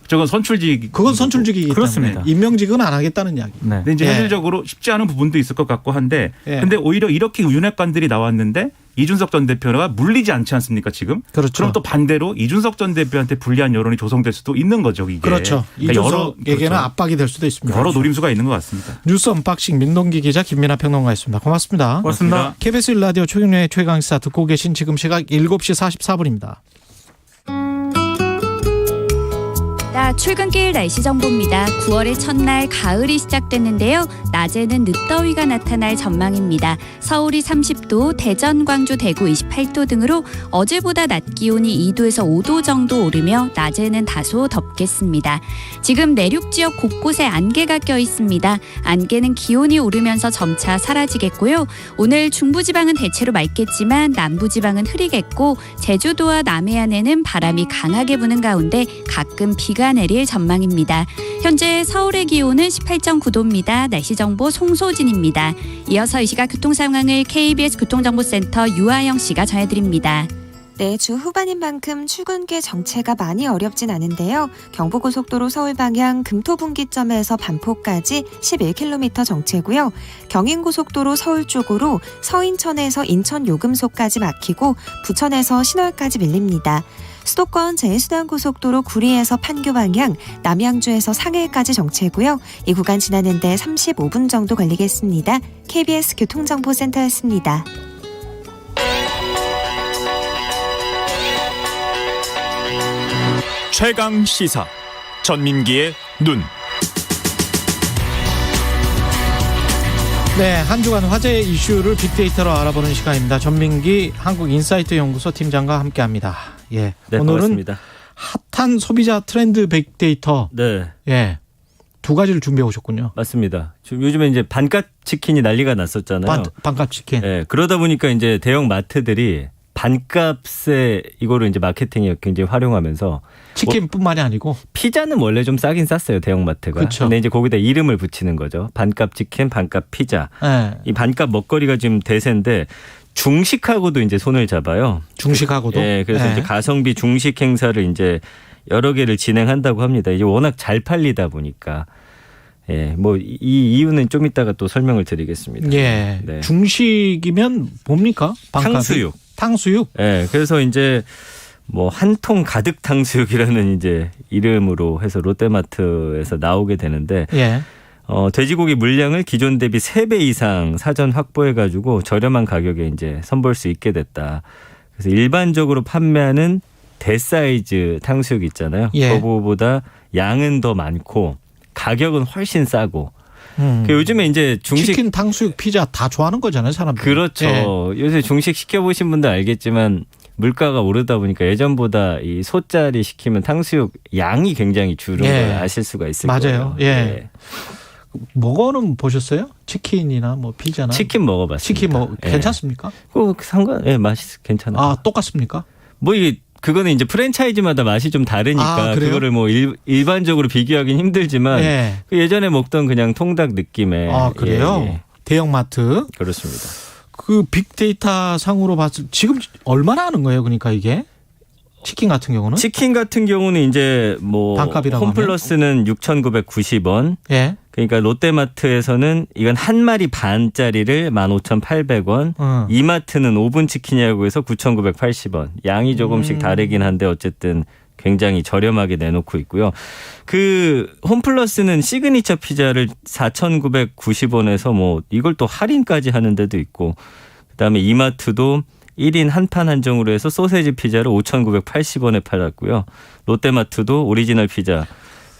저건 선출직. 그건 선출직이기 그렇습니다. 때문에 임명직은 안 하겠다는 이야기. 네. 근데 이제 예. 현실적으로 쉽지 않은 부분도 있을 것 같고 한데 예. 근데 오히려 이렇게 윤핵관들이 나왔는데 이준석 전 대표가 물리지 않지 않습니까 지금? 그렇죠. 그럼 또 반대로 이준석 전 대표한테 불리한 여론이 조성될 수도 있는 거죠 이게. 그렇죠. 그러니까 이준석에게는 그렇죠. 압박이 될 수도 있습니다. 여러 노림수가 있는 것 같습니다. 뉴스 언박싱 민동기 기자 김민하 평론가였습니다. 고맙습니다. 고맙습니다. KBS 1라디오 최경련의 최강시사 듣고 계신 지금 시각 7시 44분입니다. 자, 출근길 날씨 정보입니다. 9월의 첫날 가을이 시작됐는데요. 낮에는 늦더위가 나타날 전망입니다. 서울이 30도, 대전, 광주, 대구 28도 등으로 어제보다 낮 기온이 2도에서 5도 정도 오르며 낮에는 다소 덥겠습니다. 지금 내륙 지역 곳곳에 안개가 껴 있습니다. 안개는 기온이 오르면서 점차 사라지겠고요. 오늘 중부지방은 대체로 맑겠지만 남부지방은 흐리겠고 제주도와 남해안에는 바람이 강하게 부는 가운데 가끔 비가 내릴 전망입니다. 현재 서울의 기온은 18.9도입니다. 날씨 정보 송소진입니다. 이어서 이 시각 교통 상황을 KBS 교통정보센터 유아영 씨가 전해드립니다. 네, 주 후반인 만큼 출근길 정체가 많이 어렵진 않은데요. 경부고속도로 서울 방향 금토분기점에서 반포까지 11km 정체고요. 경인고속도로 서울 쪽으로 서인천에서 인천 요금소까지 막히고 부천에서 신월까지 밀립니다. 수도권 제일순환고속도로 구리에서 판교 방향, 남양주에서 상해까지 정체고요. 이 구간 지나는데 35분 정도 걸리겠습니다. KBS 교통정보센터였습니다. 최강 시사 전민기의 눈. 네, 한 주간 화제 이슈를 빅데이터로 알아보는 시간입니다. 전민기 한국인사이트 연구소 팀장과 함께합니다. 예, 네, 오늘은 반갑습니다. 핫한 소비자 트렌드 빅데이터. 네, 예, 두 가지를 준비해 오셨군요. 맞습니다. 지금 요즘에 이제 반값 치킨이 난리가 났었잖아요. 반값 치킨. 네, 그러다 보니까 이제 대형 마트들이 반값에 이거를 이제 마케팅에 굉장히 활용하면서 치킨뿐만이 아니고 피자는 원래 좀 싸긴 쌌어요, 대형 마트가. 그렇죠. 근데 이제 거기다 이름을 붙이는 거죠. 반값 치킨, 반값 피자. 예, 이 반값 먹거리가 지금 대세인데 중식하고도 이제 손을 잡아요. 중식하고도. 예, 그래서 예. 이제 가성비 중식 행사를 이제 여러 개를 진행한다고 합니다. 이제 워낙 잘 팔리다 보니까. 예, 뭐 이 이유는 좀 이따가 또 설명을 드리겠습니다. 예, 네. 중식이면 뭡니까? 반값이? 탕수육. 탕수육. 예, 그래서 이제 뭐 한 통 가득 탕수육이라는 이제 이름으로 해서 롯데마트에서 나오게 되는데 예. 돼지고기 물량을 기존 대비 3배 이상 사전 확보해가지고 저렴한 가격에 이제 선보일 수 있게 됐다. 그래서 일반적으로 판매하는 대사이즈 탕수육 있잖아요. 예. 그거보다 양은 더 많고 가격은 훨씬 싸고. 음. 요즘에 이제 중식 치킨, 탕수육, 피자 다 좋아하는 거잖아요, 사람들. 그렇죠. 예. 요새 중식 시켜보신 분들 알겠지만 물가가 오르다 보니까 예전보다 이 소짜리 시키면 탕수육 양이 굉장히 줄은 예. 걸 아실 수가 있을 맞아요. 거예요. 예. 먹어는 보셨어요? 치킨이나 뭐 피자나. 치킨 먹어봤습니다. 치킨 뭐 예. 괜찮습니까? 맛이 괜찮아요. 아, 똑같습니까? 뭐 이게 그거는 이제 프랜차이즈마다 맛이 좀 다르니까 아, 그래요? 그거를 뭐 일반적으로 비교하기는 힘들지만 예. 그 예전에 먹던 그냥 통닭 느낌의 아, 그래요? 예, 예. 대형마트. 그렇습니다. 그 빅데이터 상으로 봤을 지금 얼마나 하는 거예요? 그러니까 이게 치킨 같은 경우는? 치킨 같은 경우는 이제 뭐 반값이라고 홈플러스는 6,990원. 예. 그러니까 롯데마트에서는 이건 한 마리 반짜리를 15,800원. 이마트는 5분 치킨이라고 해서 9,980원. 양이 조금씩 다르긴 한데 어쨌든 굉장히 저렴하게 내놓고 있고요. 그 홈플러스는 시그니처 피자를 4,990원에서 뭐 이걸 또 할인까지 하는 데도 있고 그다음에 이마트도 1인 한판 한정으로 해서 소세지 피자를 5,980원에 팔았고요. 롯데마트도 오리지널 피자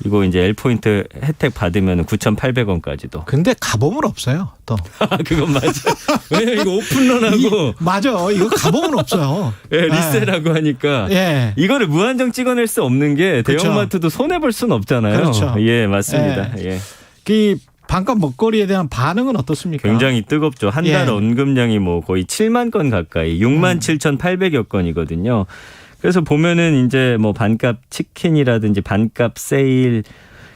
이거 이제 L포인트 혜택 받으면 9,800원까지도. 근데 가보면 없어요. 또. 그건 맞아. 왜냐면 이거 오픈런하고. 맞아. 이거 가보면 없어요. 예, 리세라고 하니까. 예. 이거를 무한정 찍어낼 수 없는 게 그렇죠. 대형마트도 손해볼 수는 없잖아요. 그렇죠. 예, 맞습니다. 예. 예. 그 반값 먹거리에 대한 반응은 어떻습니까? 굉장히 뜨겁죠. 한 달 예. 언급량이 뭐 거의 7만 건 가까이 67,800여 건이거든요. 그래서 보면은 이제 뭐 반값 치킨이라든지 반값 세일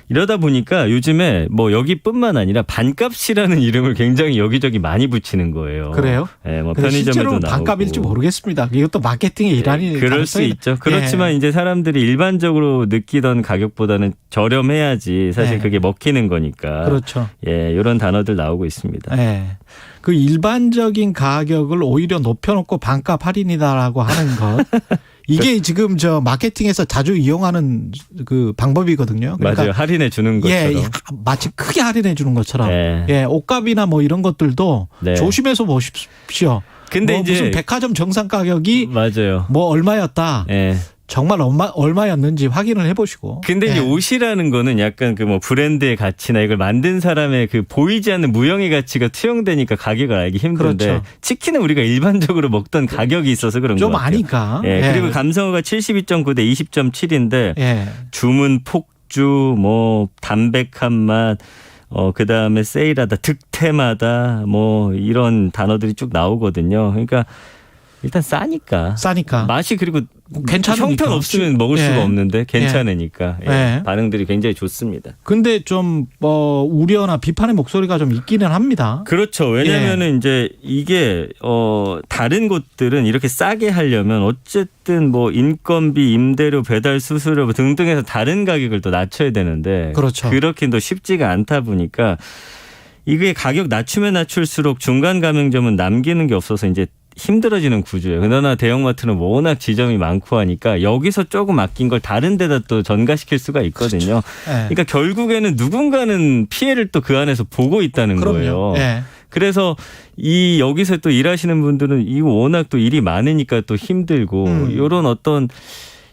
이러다 보니까 요즘에 뭐 여기뿐만 아니라 반값이라는 이름을 굉장히 여기저기 많이 붙이는 거예요. 그래요? 네, 뭐 근데 편의점에도 실제로 나오고. 반값일지 모르겠습니다. 이것도 마케팅의 일환이 그럴 수 있죠. 그렇지만 이제 사람들이 일반적으로 느끼던 가격보다는 저렴해야지 사실 네. 그게 먹히는 거니까. 그렇죠. 예, 이런 단어들 나오고 있습니다. 네. 그 일반적인 가격을 오히려 높여놓고 반값 할인이다라고 하는 것. 이게 지금 저 마케팅에서 자주 이용하는 그 방법이거든요. 그러니까 맞아요. 할인해 주는 것처럼. 예, 마치 크게 할인해 주는 것처럼. 네. 예, 옷값이나 뭐 이런 것들도 네. 조심해서 보십시오. 근데 뭐 이제 무슨 백화점 정상 가격이 맞아요. 뭐 얼마였다. 예. 정말 얼마였는지 확인을 해보시고. 근데 이제 예. 옷이라는 거는 약간 그 뭐 브랜드의 가치나 이걸 만든 사람의 그 보이지 않는 무형의 가치가 투영되니까 가격을 알기 힘든데 그렇죠. 치킨은 우리가 일반적으로 먹던 가격이 있어서 그런 거 좀 같아요. 아니까. 예, 예. 그리고 감성어가 72.9 대 20.7인데 예. 주문 폭주, 뭐 담백한 맛, 그다음에 세일하다, 득템하다, 뭐 이런 단어들이 쭉 나오거든요. 그러니까 일단 싸니까. 맛이 그리고 괜찮으니까. 형편없으면 먹을 예. 수가 없는데 괜찮으니까 예. 반응들이 굉장히 좋습니다. 근데 좀 우려나 비판의 목소리가 좀 있기는 합니다. 그렇죠. 왜냐하면은 이제 이게 다른 곳들은 이렇게 싸게 하려면 어쨌든 뭐 인건비, 임대료, 배달 수수료 등등해서 다른 가격을 또 낮춰야 되는데 그렇죠. 그렇긴 또 쉽지가 않다 보니까 이게 가격 낮추면 낮출수록 중간 가맹점은 남기는 게 없어서 이제 힘들어지는 구조예요. 그러나 대형마트는 워낙 지점이 많고 하니까 여기서 조금 아낀 걸 다른 데다 또 전가시킬 수가 있거든요. 예. 그러니까 결국에는 누군가는 피해를 또 그 안에서 보고 있다는 거예요. 예. 그래서 여기서 또 일하시는 분들은 이거 워낙 또 일이 많으니까 또 힘들고 이런 어떤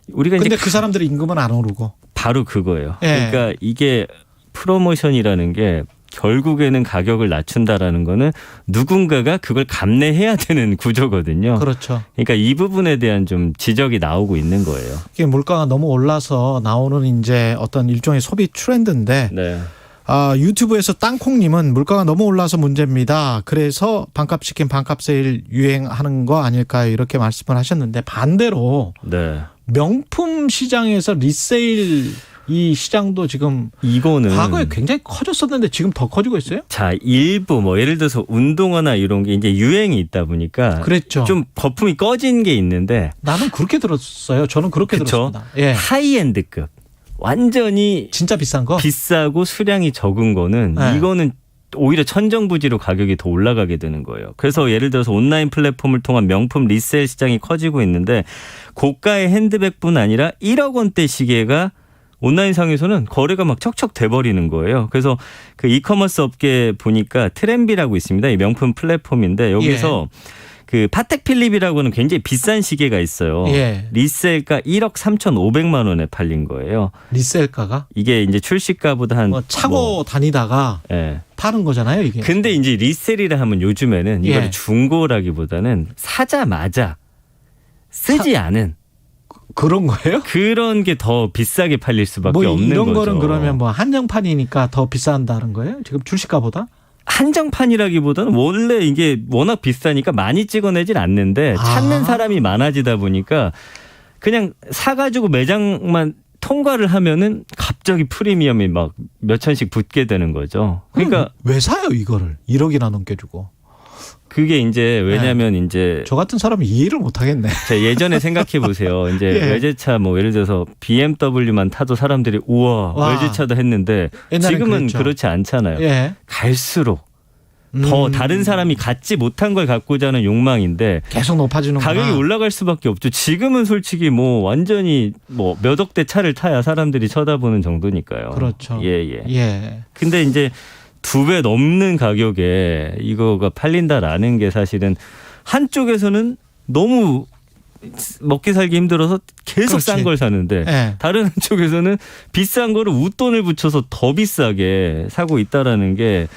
우리가 근데 이제 그 사람들의 임금은 안 오르고. 바로 그거예요. 예. 그러니까 이게 프로모션이라는 게 결국에는 가격을 낮춘다라는 거는 누군가가 그걸 감내해야 되는 구조거든요. 그렇죠. 그러니까 이 부분에 대한 좀 지적이 나오고 있는 거예요. 이게 물가가 너무 올라서 나오는 이제 어떤 일종의 소비 트렌드인데 네. 유튜브에서 땅콩님은 물가가 너무 올라서 문제입니다. 그래서 반값 치킨 반값 세일 유행하는 거 아닐까요? 이렇게 말씀을 하셨는데 반대로 네. 명품 시장에서 리세일 이 시장도 지금 이거는 과거에 굉장히 커졌었는데 지금 더 커지고 있어요? 자, 일부 뭐 예를 들어서 운동화나 이런 게 이제 유행이 있다 보니까 그랬죠. 좀 거품이 꺼진 게 있는데 나는 그렇게 들었어요. 저는 그렇게 그쵸? 들었습니다. 예. 하이엔드급 완전히 진짜 비싼 거? 비싸고 수량이 적은 거는 네. 이거는 오히려 천정부지로 가격이 더 올라가게 되는 거예요. 그래서 예를 들어서 온라인 플랫폼을 통한 명품 리세일 시장이 커지고 있는데 고가의 핸드백뿐 아니라 1억 원대 시계가 온라인상에서는 거래가 막 척척 돼버리는 거예요. 그래서 그 이커머스 업계 보니까 트렌비라고 있습니다. 이 명품 플랫폼인데 여기서 그 파텍 필립이라고는 굉장히 비싼 시계가 있어요. 예. 리셀가 1억 3,500만 원에 팔린 거예요. 리셀가가? 이게 이제 출시가보다 한 차고 다니다가 예. 파는 거잖아요, 이게. 근데 이제 리셀이라 하면 요즘에는 이걸 예. 중고라기보다는 사자마자 쓰지 않은 그런 거예요? 그런 게 더 비싸게 팔릴 수밖에 뭐 없는 이런 거죠. 거는 그러면 뭐 한정판이니까 더 비싼다는 거예요? 지금 출시가보다? 한정판이라기보다는 원래 이게 워낙 비싸니까 많이 찍어내질 않는데 찾는 사람이 많아지다 보니까 그냥 사가지고 매장만 통과를 하면은 갑자기 프리미엄이 막 몇 천씩 붙게 되는 거죠. 그러니까 왜 사요 이거를 1억이나 넘게 주고? 그게 이제 왜냐하면 이제 저 같은 사람이 이해를 못 하겠네. 제가 예전에 생각해 보세요. 이제 예. 외제차 뭐 예를 들어서 BMW만 타도 사람들이 우와 와. 외제차도 했는데 옛날엔 지금은 그랬죠. 그렇지 않잖아요. 예. 갈수록 더 다른 사람이 갖지 못한 걸 갖고자 하는 욕망인데 계속 높아지는구나. 가격이 올라갈 수밖에 없죠. 지금은 솔직히 뭐 완전히 뭐 몇 억대 차를 타야 사람들이 쳐다보는 정도니까요. 그렇죠. 예. 예. 근데 이제 2배 넘는 가격에 이거가 팔린다라는 게 사실은 한쪽에서는 너무 먹기 살기 힘들어서 계속 그렇지. 싼 걸 사는데 예. 다른 한쪽에서는 비싼 거를 웃돈을 붙여서 더 비싸게 사고 있다라는 게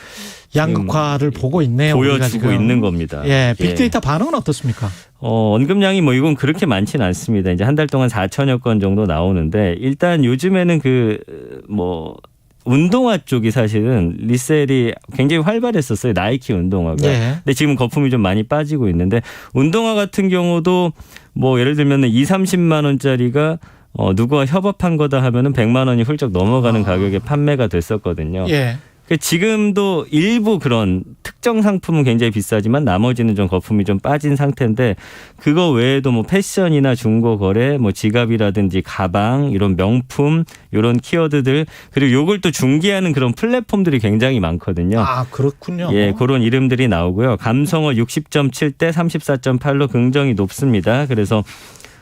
양극화를 보고 있네요. 우리가 보여주고 지금. 있는 겁니다. 예. 빅데이터 반응은 어떻습니까? 언급량이 뭐 이건 그렇게 많지는 않습니다. 이제 한 달 동안 4천여 건 정도 나오는데 일단 요즘에는 운동화 쪽이 사실은 리셀이 굉장히 활발했었어요. 나이키 운동화가. 예. 근데 지금 거품이 좀 많이 빠지고 있는데 운동화 같은 경우도 뭐 예를 들면 2, 30만 원짜리가 누구와 협업한 거다 하면은 100만 원이 훌쩍 넘어가는 가격에 판매가 됐었거든요. 예. 지금도 일부 그런 특정 상품은 굉장히 비싸지만 나머지는 좀 거품이 좀 빠진 상태인데 그거 외에도 뭐 패션이나 중고 거래, 뭐 지갑이라든지 가방 이런 명품 이런 키워드들 그리고 요걸 또 중개하는 그런 플랫폼들이 굉장히 많거든요. 아, 그렇군요. 예, 그런 이름들이 나오고요. 감성어 60.7대 34.8로 긍정이 높습니다. 그래서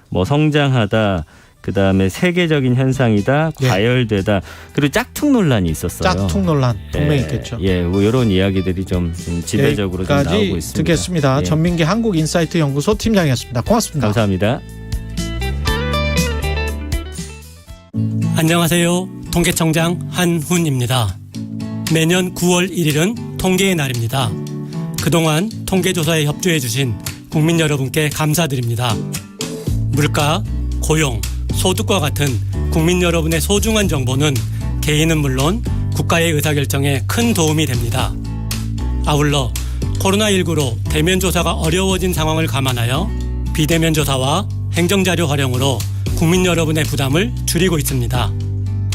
뭐 성장하다. 그다음에 세계적인 현상이다. 예. 과열되다. 그리고 짝퉁 논란이 있었어요. 짝퉁 논란 분명히 있겠죠. 예, 뭐 이런 이야기들이 좀 지배적으로 좀 나오고 있습니다. 듣겠습니다. 예. 전민기 한국인사이트 연구소 팀장이었습니다. 고맙습니다. 감사합니다. 안녕하세요. 통계청장 한훈입니다. 매년 9월 1일은 통계의 날입니다. 그동안 통계조사에 협조해 주신 국민 여러분께 감사드립니다. 물가, 고용, 소득과 같은 국민 여러분의 소중한 정보는 개인은 물론 국가의 의사결정에 큰 도움이 됩니다. 아울러 코로나19로 대면 조사가 어려워진 상황을 감안하여 비대면 조사와 행정자료 활용으로 국민 여러분의 부담을 줄이고 있습니다.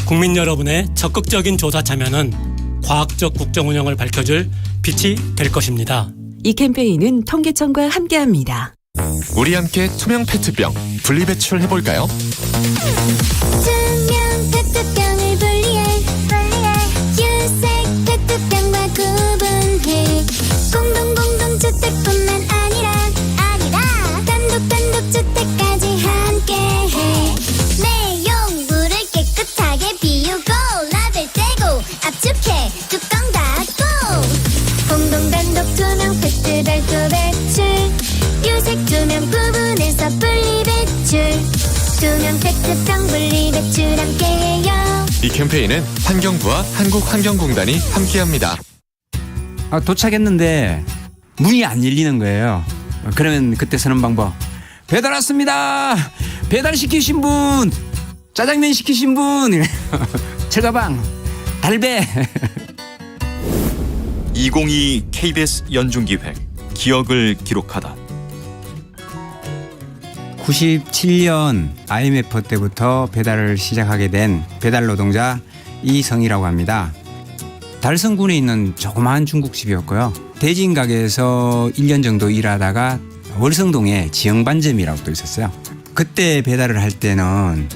국민 여러분의 적극적인 조사 참여는 과학적 국정 운영을 밝혀줄 빛이 될 것입니다. 이 캠페인은 통계청과 함께합니다. 우리 함께 투명 페트병 분리배출해볼까요? 투명 페트병을 분리해 유색 페트병과 구분해 공동주택뿐만 아니라 단독 주택까지 함께해 내용물을 깨끗하게 비우고 라벨 떼고 압축해 뚜껑 닫고 공동단독 투명 페트 별도 배출 유색 투명 구분해서 분리 배출 투명 페트병 분리 배출 함께해요. 이 캠페인은 환경부와 한국환경공단이 함께합니다. 도착했는데 문이 안 열리는 거예요. 그러면 그때 쓰는 방법. 배달 왔습니다. 배달 시키신 분, 짜장면 시키신 분, 철가방, 달배. 2022 KBS 연중기획 기억을 기록하다. 97년 IMF 때부터 배달을 시작하게 된 배달 노동자 이성이라고 합니다. 달성군에 있는 조그마한 중국집이었고요. 대진 가게에서 1년 정도 일하다가 월성동에 지영반점이라고 또 있었어요. 그때 배달을 할 때는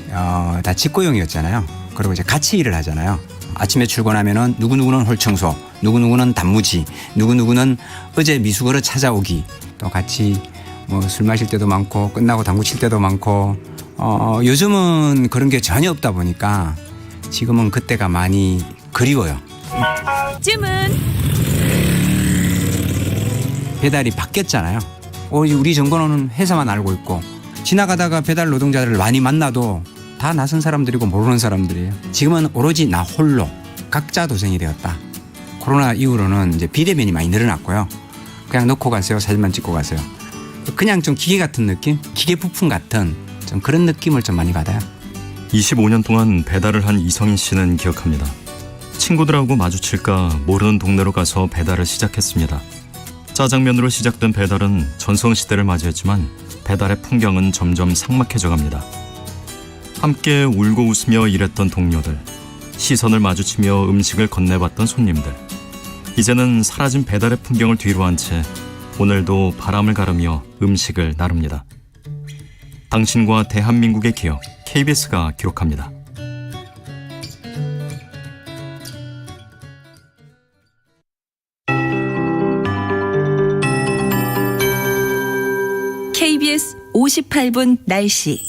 다 직고용이었잖아요. 그리고 이제 같이 일을 하잖아요. 아침에 출근하면은 누구누구는 홀청소, 누구누구는 단무지, 누구누구는 어제 미수거를 찾아오기. 또 같이 뭐 술 마실 때도 많고 끝나고 당구 칠 때도 많고 요즘은 그런 게 전혀 없다 보니까 지금은 그때가 많이 그리워요. 주문. 배달이 바뀌었잖아요. 우리 정부는 회사만 알고 있고 지나가다가 배달 노동자들을 많이 만나도 다 낯선 사람들이고 모르는 사람들이에요. 지금은 오로지 나 홀로 각자 도생이 되었다. 코로나 이후로는 이제 비대면이 많이 늘어났고요. 그냥 놓고 가세요. 사진만 찍고 가세요. 그냥 좀 기계 같은 느낌? 기계 부품 같은 좀 그런 느낌을 좀 많이 받아요. 25년 동안 배달을 한 이성인 씨는 기억합니다. 친구들하고 마주칠까 모르는 동네로 가서 배달을 시작했습니다. 짜장면으로 시작된 배달은 전성시대를 맞이했지만 배달의 풍경은 점점 삭막해져 갑니다. 함께 울고 웃으며 일했던 동료들, 시선을 마주치며 음식을 건네봤던 손님들, 이제는 사라진 배달의 풍경을 뒤로한 채 오늘도 바람을 가르며 음식을 나눕니다. 당신과 대한민국의 기억, KBS가 기록합니다. KBS 58분 날씨.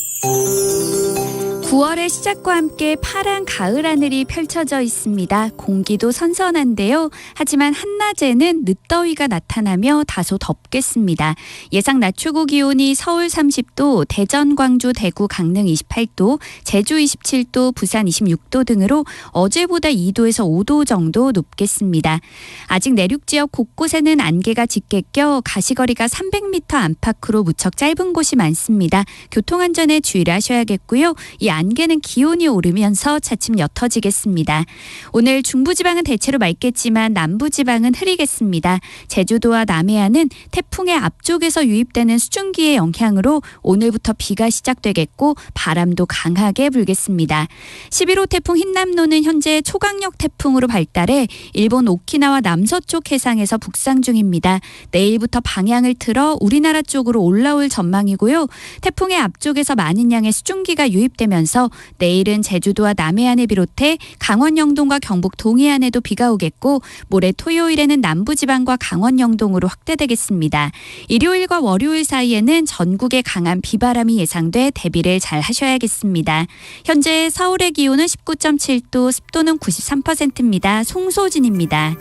9월의 시작과 함께 파란 가을 하늘이 펼쳐져 있습니다. 공기도 선선한데요. 하지만 한낮에는 늦더위가 나타나며 다소 덥겠습니다. 예상 낮 최고 기온이 서울 30도, 대전, 광주, 대구, 강릉 28도, 제주 27도, 부산 26도 등으로 어제보다 2도에서 5도 정도 높겠습니다. 아직 내륙 지역 곳곳에는 안개가 짙게 껴 가시거리가 300m 안팎으로 무척 짧은 곳이 많습니다. 교통안전에 주의를 하셔야겠고요. 이 안개는 기온이 오르면서 차츰 옅어지겠습니다. 오늘 중부지방은 대체로 맑겠지만 남부지방은 흐리겠습니다. 제주도와 남해안은 태풍의 앞쪽에서 유입되는 수증기의 영향으로 오늘부터 비가 시작되겠고 바람도 강하게 불겠습니다. 11호 태풍 흰남노는 현재 초강력 태풍으로 발달해 일본 오키나와 남서쪽 해상에서 북상 중입니다. 내일부터 방향을 틀어 우리나라 쪽으로 올라올 전망이고요. 태풍의 앞쪽에서 많은 양의 수증기가 유입되면서 내일은 제주도와 남해안을 비롯해 강원 영동과 경북 동해안에도 비가 오겠고 모레 토요일에는 남부지방과 강원 영동으로 확대되겠습니다. 일요일과 월요일 사이에는 전국에 강한 비바람이 예상돼 대비를 잘 하셔야겠습니다. 현재 서울의 기온은 19.7도, 습도는 93%입니다. 송소진입니다.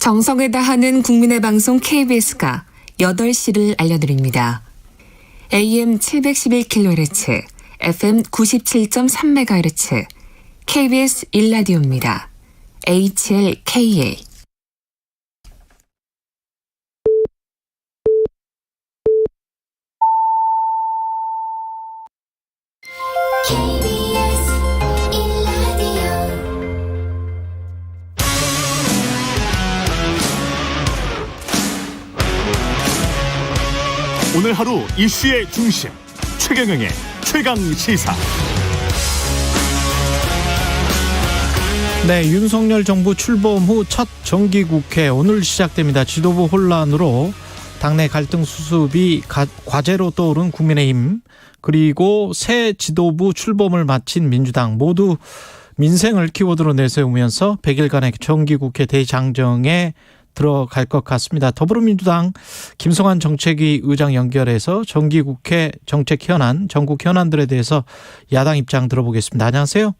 정성을 다하는 국민의 방송 KBS가 8시를 알려드립니다. AM 711kHz, FM 97.3MHz, KBS 1라디오입니다. HLKA. 오늘 하루 이슈의 중심 최경영의 최강 시사. 네, 윤석열 정부 출범 후 첫 정기국회 오늘 시작됩니다. 지도부 혼란으로 당내 갈등 수습이 과제로 떠오른 국민의힘, 그리고 새 지도부 출범을 마친 민주당 모두 민생을 키워드로 내세우면서 100일간의 정기국회 대장정에 들어갈 것 같습니다. 더불어민주당 김성환 정책위 의장 연결해서 정기국회 정책 현안, 전국 현안들에 대해서 야당 입장 들어보겠습니다. 안녕하세요.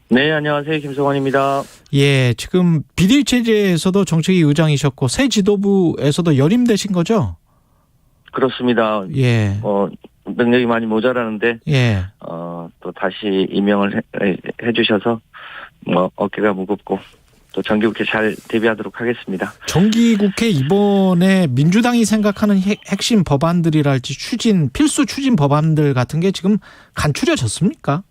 네, 안녕하세요. 김성환입니다. 예, 지금 비대위체제에서도 정책위 의장이셨고 새 지도부에서도 연임되신 거죠? 그렇습니다. 예. 능력이 많이 모자라는데 예. 또 다시 임명을 해주셔서 어깨가 무겁고 또 정기국회 잘 대비하도록 하겠습니다. 정기국회 이번에 민주당이 생각하는 핵심 법안들이랄지 필수 추진 법안들 같은 게 지금 간추려졌습니까?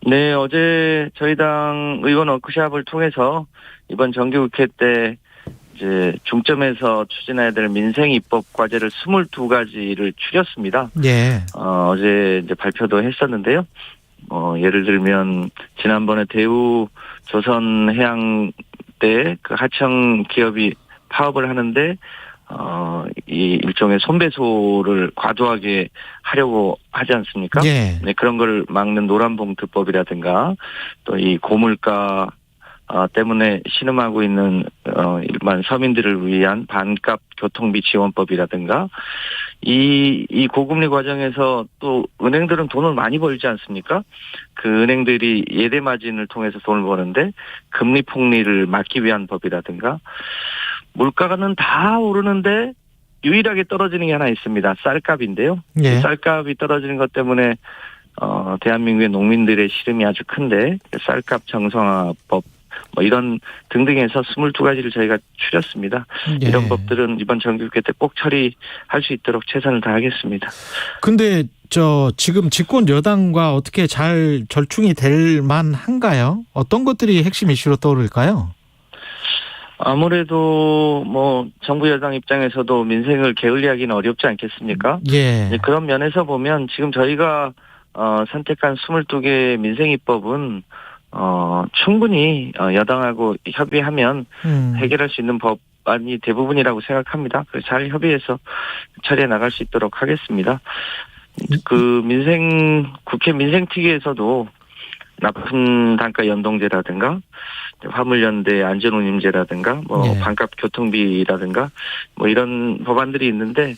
네, 어제 저희 당 의원 워크숍을 통해서 이번 정기국회 때 이제 중점에서 추진해야 될 민생 입법 과제를 22가지를 추렸습니다. 예. 어제 이제 발표도 했었는데요. 예를 들면 지난번에 대우 조선해양 때 그 하청 기업이 파업을 하는데 이 일종의 손배소를 과도하게 하려고 하지 않습니까? 예. 네, 그런 걸 막는 노란봉투법이라든가 또 이 고물가 때문에 신음하고 있는 일반 서민들을 위한 반값 교통비 지원법이라든가 이 고금리 과정에서 또 은행들은 돈을 많이 벌지 않습니까? 그 은행들이 예대 마진을 통해서 돈을 버는데 금리 폭리를 막기 위한 법이라든가 물가는 다 오르는데 유일하게 떨어지는 게 하나 있습니다. 쌀값인데요. 예. 쌀값이 떨어지는 것 때문에 대한민국의 농민들의 시름이 아주 큰데 쌀값 정상화법 이런 등등해서 22가지를 저희가 추렸습니다. 예. 이런 법들은 이번 정기국회 때 꼭 처리할 수 있도록 최선을 다하겠습니다. 근데 지금 집권 여당과 어떻게 잘 절충이 될 만한가요? 어떤 것들이 핵심 이슈로 떠오를까요? 아무래도 정부 여당 입장에서도 민생을 게을리하기는 어렵지 않겠습니까? 예. 그런 면에서 보면 지금 저희가 선택한 22개 민생 입법은 충분히 여당하고 협의하면 해결할 수 있는 법안이 대부분이라고 생각합니다. 그래서 잘 협의해서 처리해 나갈 수 있도록 하겠습니다. 국회 민생특위에서도 납품 단가 연동제라든가 화물연대 안전운임제라든가 예. 반값 교통비라든가 이런 법안들이 있는데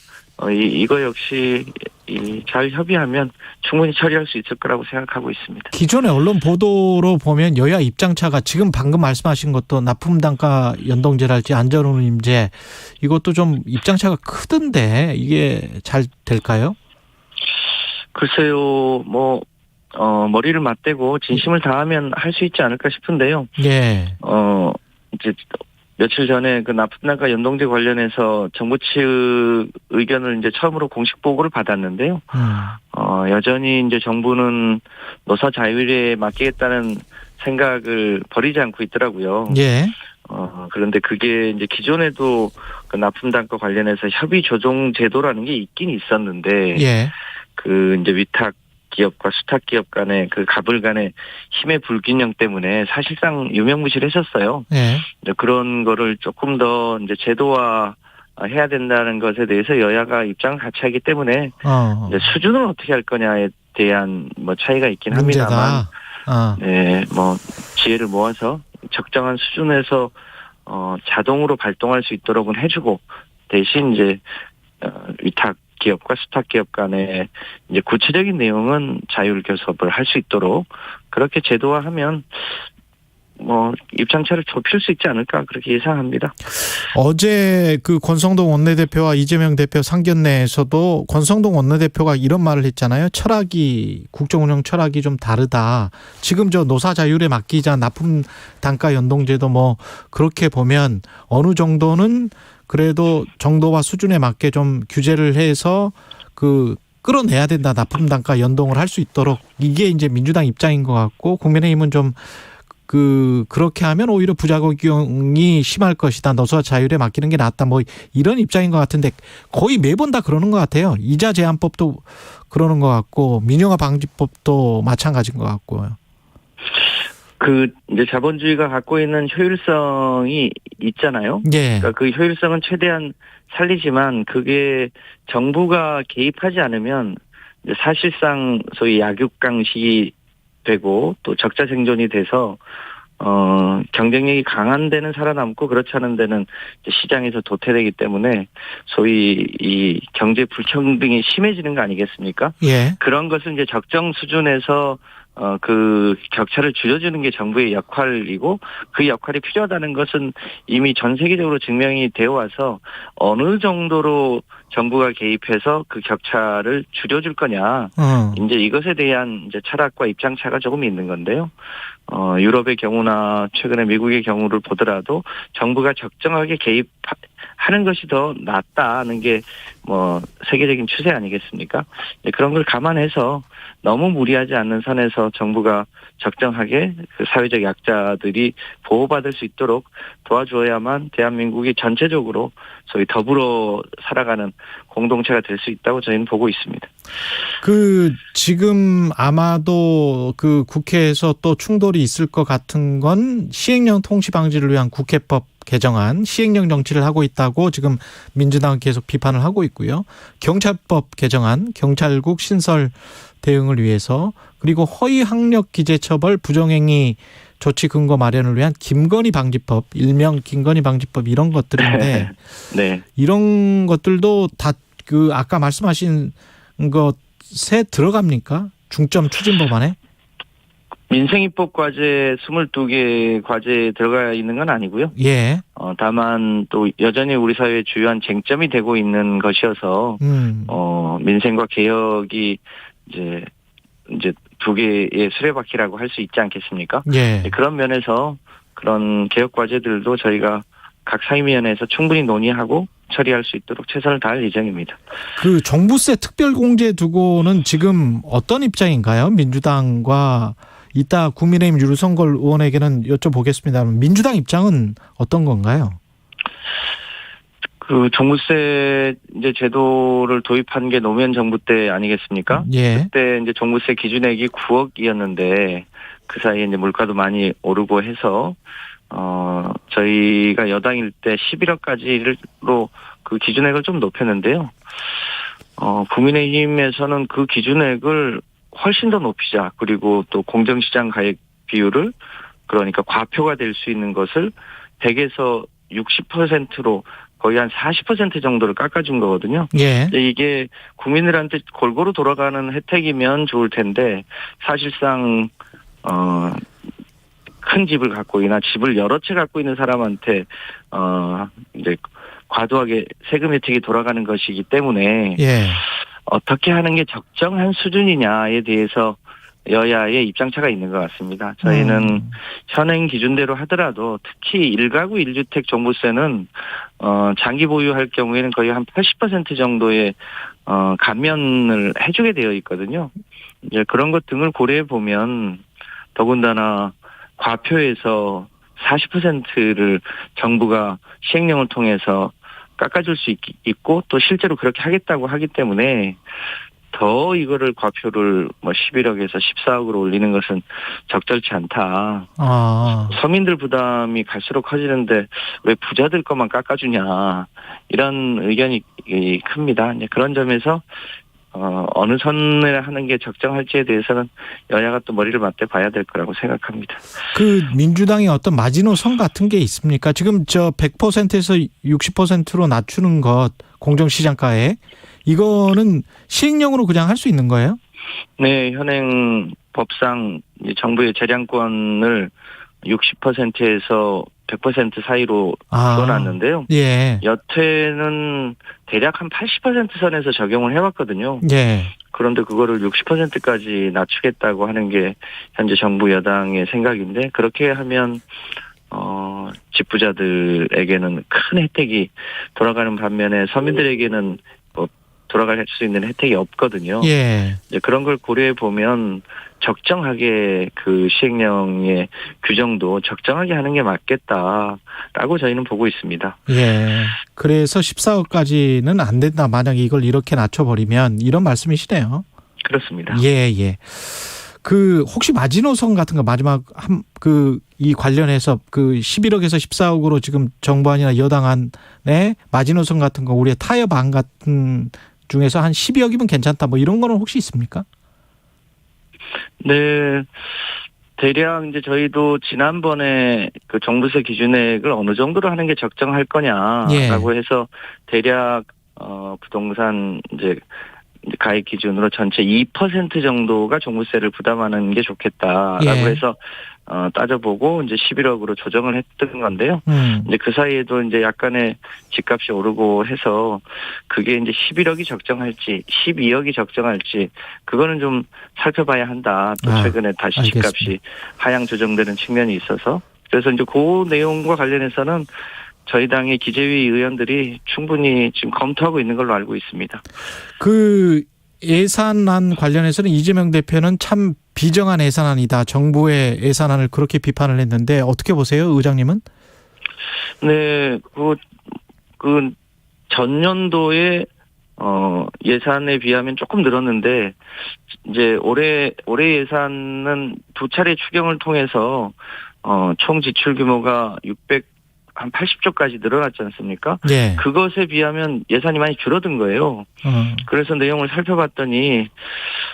이거 역시 잘 협의하면 충분히 처리할 수 있을 거라고 생각하고 있습니다. 기존의 언론 보도로 보면 여야 입장차가 지금 방금 말씀하신 것도 납품단가 연동제랄지 안전운임제 이것도 좀 입장차가 크던데 이게 잘 될까요? 글쎄요, 머리를 맞대고 진심을 다하면 할 수 있지 않을까 싶은데요. 예. 이제 며칠 전에 그 납품단가 연동제 관련해서 정부 측 의견을 이제 처음으로 공식 보고를 받았는데요. 여전히 이제 정부는 노사 자율에 맡기겠다는 생각을 버리지 않고 있더라고요. 예. 그런데 그게 이제 기존에도 그 납품단가 관련해서 협의 조정 제도라는 게 있긴 있었는데, 예. 그 이제 위탁 기업과 수탁 기업 간의 그 갑을 간의 힘의 불균형 때문에 사실상 유명무실했었어요. 예. 그런 거를 조금 더 이제 제도화 해야 된다는 것에 대해서 여야가 입장을 같이 하기 때문에 이제 수준을 어떻게 할 거냐에 대한 차이가 있긴 문제다. 합니다만, 네, 지혜를 모아서 적정한 수준에서 자동으로 발동할 수 있도록은 해주고 대신 이제 위탁 기업과 수탁 기업 간의 이제 구체적인 내용은 자율 교섭을 할 수 있도록 그렇게 제도화하면 입장차를 좁힐 수 있지 않을까 그렇게 예상합니다. 어제 그 권성동 원내대표와 이재명 대표 상견례에서도 권성동 원내대표가 이런 말을 했잖아요. 국정운영 철학이 좀 다르다. 지금 저 노사 자율에 맡기자 납품 단가 연동제도 그렇게 보면 어느 정도는 그래도 정도와 수준에 맞게 좀 규제를 해서 끌어내야 된다. 납품 단가 연동을 할 수 있도록. 이게 이제 민주당 입장인 것 같고, 국민의힘은 좀 그렇게 하면 오히려 부작용이 심할 것이다. 노사 자율에 맡기는 게 낫다. 이런 입장인 것 같은데 거의 매번 다 그러는 것 같아요. 이자 제한법도 그러는 것 같고, 민영화 방지법도 마찬가지인 것 같고요. 이제 자본주의가 갖고 있는 효율성이 있잖아요. 예. 그러니까 그 효율성은 최대한 살리지만 그게 정부가 개입하지 않으면 사실상 소위 약육강식이 되고 또 적자 생존이 돼서 경쟁력이 강한 데는 살아남고 그렇지 않은 데는 시장에서 도태되기 때문에 소위 이 경제 불평등이 심해지는 거 아니겠습니까? 예. 그런 것을 이제 적정 수준에서 그 격차를 줄여주는 게 정부의 역할이고, 그 역할이 필요하다는 것은 이미 전 세계적으로 증명이 되어 와서 어느 정도로 정부가 개입해서 그 격차를 줄여줄 거냐. 이제 이것에 대한 이제 철학과 입장차가 조금 있는 건데요. 유럽의 경우나 최근에 미국의 경우를 보더라도 정부가 적정하게 개입하는 것이 더 낫다는 게 세계적인 추세 아니겠습니까? 그런 걸 감안해서 너무 무리하지 않는 선에서 정부가 적정하게 그 사회적 약자들이 보호받을 수 있도록 도와줘야만 대한민국이 전체적으로 소위 더불어 살아가는 공동체가 될 수 있다고 저희는 보고 있습니다. 지금 아마도 국회에서 또 충돌이 있을 것 같은 건 시행령 통시 방지를 위한 국회법 개정안, 시행령 정치를 하고 있다고 지금 민주당은 계속 비판을 하고 있고요. 경찰법 개정안, 경찰국 신설 대응을 위해서, 그리고 허위 학력 기재 처벌 부정행위 조치 근거 마련을 위한 김건희 방지법, 일명 김건희 방지법 이런 것들인데 네. 이런 것들도 다 아까 말씀하신 것에 들어갑니까? 중점 추진 법안에? 민생입법 과제 22개 과제에 들어가 있는 건 아니고요. 예. 다만 또 여전히 우리 사회의 주요한 쟁점이 되고 있는 것이어서 민생과 개혁이 이제 두 개의 수레바퀴라고 할 수 있지 않겠습니까? 예. 그런 면에서 그런 개혁 과제들도 저희가 각 상임위원회에서 충분히 논의하고 처리할 수 있도록 최선을 다할 예정입니다. 종부세 특별공제 두고는 지금 어떤 입장인가요? 민주당과 이따 국민의힘 유류성걸 의원에게는 여쭤보겠습니다. 민주당 입장은 어떤 건가요? 종부세 이제 제도를 도입한 게 노무현 정부 때 아니겠습니까? 예. 그때 이제 종부세 기준액이 9억이었는데 그 사이에 이제 물가도 많이 오르고 해서 저희가 여당일 때 11억까지로 그 기준액을 좀 높였는데요. 국민의힘에서는 그 기준액을 훨씬 더 높이자. 그리고 또 공정시장 가액 비율을, 그러니까 과표가 될 수 있는 것을 100에서 60%로 거의 한 40% 정도를 깎아준 거거든요. 예. 이게 국민들한테 골고루 돌아가는 혜택이면 좋을 텐데 사실상 큰 집을 갖고 있나 집을 여러 채 갖고 있는 사람한테 이제 과도하게 세금 혜택이 돌아가는 것이기 때문에 예. 어떻게 하는 게 적정한 수준이냐에 대해서 여야의 입장차가 있는 것 같습니다. 저희는 현행 기준대로 하더라도 특히 1가구 1주택 종부세는 장기 보유할 경우에는 거의 한 80% 정도의 감면을 해주게 되어 있거든요. 이제 그런 것 등을 고려해 보면 더군다나 과표에서 40%를 정부가 시행령을 통해서 깎아줄 수 있고 또 실제로 그렇게 하겠다고 하기 때문에 더 이거를 과표를 11억에서 14억으로 올리는 것은 적절치 않다. 서민들 부담이 갈수록 커지는데 왜 부자들 것만 깎아주냐 이런 의견이 큽니다. 이제 그런 점에서 어느 선을 하는 게 적정할지에 대해서는 여야가 또 머리를 맞대 봐야 될 거라고 생각합니다. 민주당의 어떤 마지노선 같은 게 있습니까? 지금 100%에서 60%로 낮추는 것 공정시장가에 이거는 시행령으로 그냥 할 수 있는 거예요? 네, 현행 법상 정부의 재량권을 60%에서 100% 사이로 지원놨는데요. 예. 여태는 대략 한 80% 선에서 적용을 해왔거든요. 예. 그런데 그거를 60%까지 낮추겠다고 하는 게 현재 정부 여당의 생각인데, 그렇게 하면 집부자들에게는 큰 혜택이 돌아가는 반면에 서민들에게는 돌아갈 수 있는 혜택이 없거든요. 예. 이제 그런 걸 고려해 보면 적정하게 그 시행령의 규정도 적정하게 하는 게 맞겠다라고 저희는 보고 있습니다. 예. 그래서 14억까지는 안 된다. 만약에 이걸 이렇게 낮춰버리면 이런 말씀이시네요. 그렇습니다. 예, 예. 혹시 마지노선 같은 거 마지막 이 관련해서 11억에서 14억으로 지금 정부안이나 여당안에 마지노선 같은 거 우리의 타협안 같은 중에서 한 12억이면 괜찮다. 뭐 이런 거는 혹시 있습니까? 네. 대략 이제 저희도 지난번에 그 종부세 기준액을 어느 정도로 하는 게 적정할 거냐라고 해서 대략 부동산 이제 가액 기준으로 전체 2% 정도가 종부세를 부담하는 게 좋겠다라고 해서 따져보고 이제 11억으로 조정을 했던 건데요. 이제 그 사이에도 이제 약간의 집값이 오르고 해서 그게 이제 11억이 적정할지 12억이 적정할지 그거는 좀 살펴봐야 한다. 또 최근에 다시 알겠습니다. 집값이 하향 조정되는 측면이 있어서 그래서 이제 그 내용과 관련해서는 저희 당의 기재위 의원들이 충분히 지금 검토하고 있는 걸로 알고 있습니다. 그 예산안 관련해서는 이재명 대표는 참 비정한 예산안이다. 정부의 예산안을 그렇게 비판을 했는데 어떻게 보세요, 의장님은? 네, 그 전년도에 예산에 비하면 조금 늘었는데 이제 올해 예산은 두 차례 추경을 통해서 총 지출 규모가 80조까지 늘어났지 않습니까? 네. 그것에 비하면 예산이 많이 줄어든 거예요. 그래서 내용을 살펴봤더니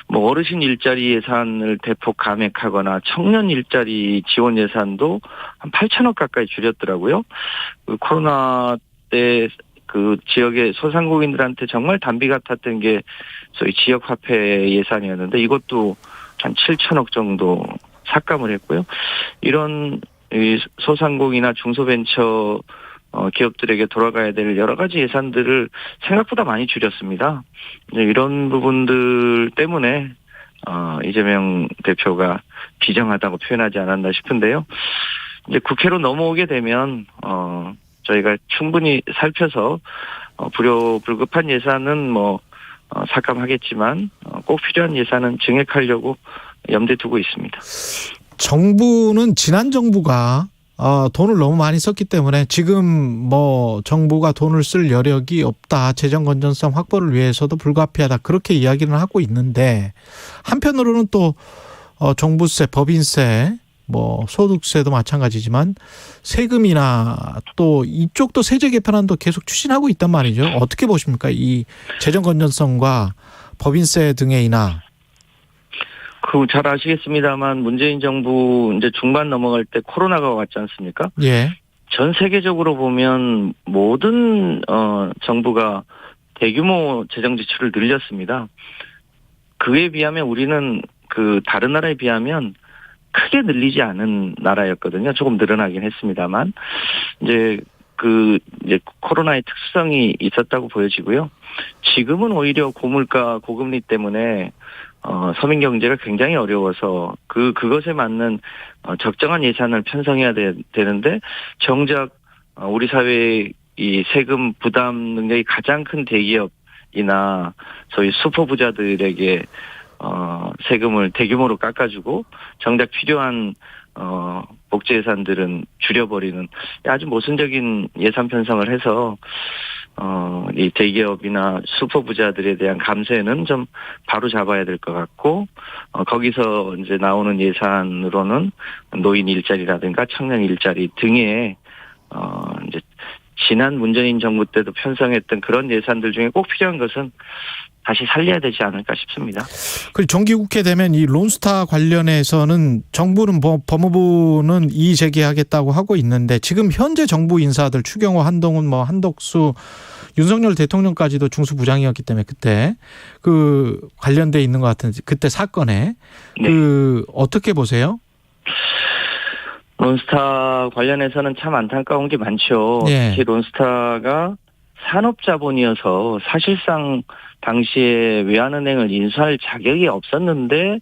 뭐 어르신 일자리 예산을 대폭 감액하거나 청년 일자리 지원 예산도 한 8천억 가까이 줄였더라고요. 그 코로나 때 그 지역의 소상공인들한테 정말 단비 같았던 게 소위 지역화폐 예산이었는데 이것도 한 7천억 정도 삭감을 했고요. 이런 이 소상공인이나 중소벤처 기업들에게 돌아가야 될 여러 가지 예산들을 생각보다 많이 줄였습니다. 이런 부분들 때문에 이재명 대표가 비정하다고 표현하지 않았나 싶은데요. 이제 국회로 넘어오게 되면 저희가 충분히 살펴서 불급한 예산은 삭감하겠지만 꼭 필요한 예산은 증액하려고 염두에 두고 있습니다. 정부는 지난 정부가 돈을 너무 많이 썼기 때문에 지금 정부가 돈을 쓸 여력이 없다. 재정 건전성 확보를 위해서도 불가피하다. 그렇게 이야기를 하고 있는데 한편으로는 또 종부세, 법인세, 소득세도 마찬가지지만 세금이나 또 이쪽도 세제 개편안도 계속 추진하고 있단 말이죠. 어떻게 보십니까? 이 재정 건전성과 법인세 등의 인하. 잘 아시겠습니다만 문재인 정부 이제 중반 넘어갈 때 코로나가 왔지 않습니까? 예. 전 세계적으로 보면 모든 정부가 대규모 재정 지출을 늘렸습니다. 그에 비하면 우리는 다른 나라에 비하면 크게 늘리지 않은 나라였거든요. 조금 늘어나긴 했습니다만 이제 코로나의 특수성이 있었다고 보여지고요. 지금은 오히려 고물가, 고금리 때문에 서민 경제가 굉장히 어려워서 그것에 맞는 적정한 예산을 편성해야 되는데 정작 우리 사회의 이 세금 부담 능력이 가장 큰 대기업이나 소위 슈퍼부자들에게 세금을 대규모로 깎아주고 정작 필요한 복지 예산들은 줄여버리는 아주 모순적인 예산 편성을 해서 이 대기업이나 슈퍼부자들에 대한 감세는 좀 바로 잡아야 될 것 같고 거기서 이제 나오는 예산으로는 노인 일자리라든가 청년 일자리 등의 이제 지난 문재인 정부 때도 편성했던 그런 예산들 중에 꼭 필요한 것은 다시 살려야 되지 않을까 싶습니다. 그리고 정기국회 되면 이 론스타 관련해서는 정부는 법무부는 이의 제기하겠다고 하고 있는데 지금 현재 정부 인사들 추경호, 한동훈, 한덕수, 윤석열 대통령까지도 중수부장이었기 때문에 그때 관련돼 있는 것 같은 그때 사건에 네. 어떻게 보세요? 론스타 관련해서는 참 안타까운 게 많죠. 예. 특히 론스타가 산업자본이어서 사실상 당시에 외환은행을 인수할 자격이 없었는데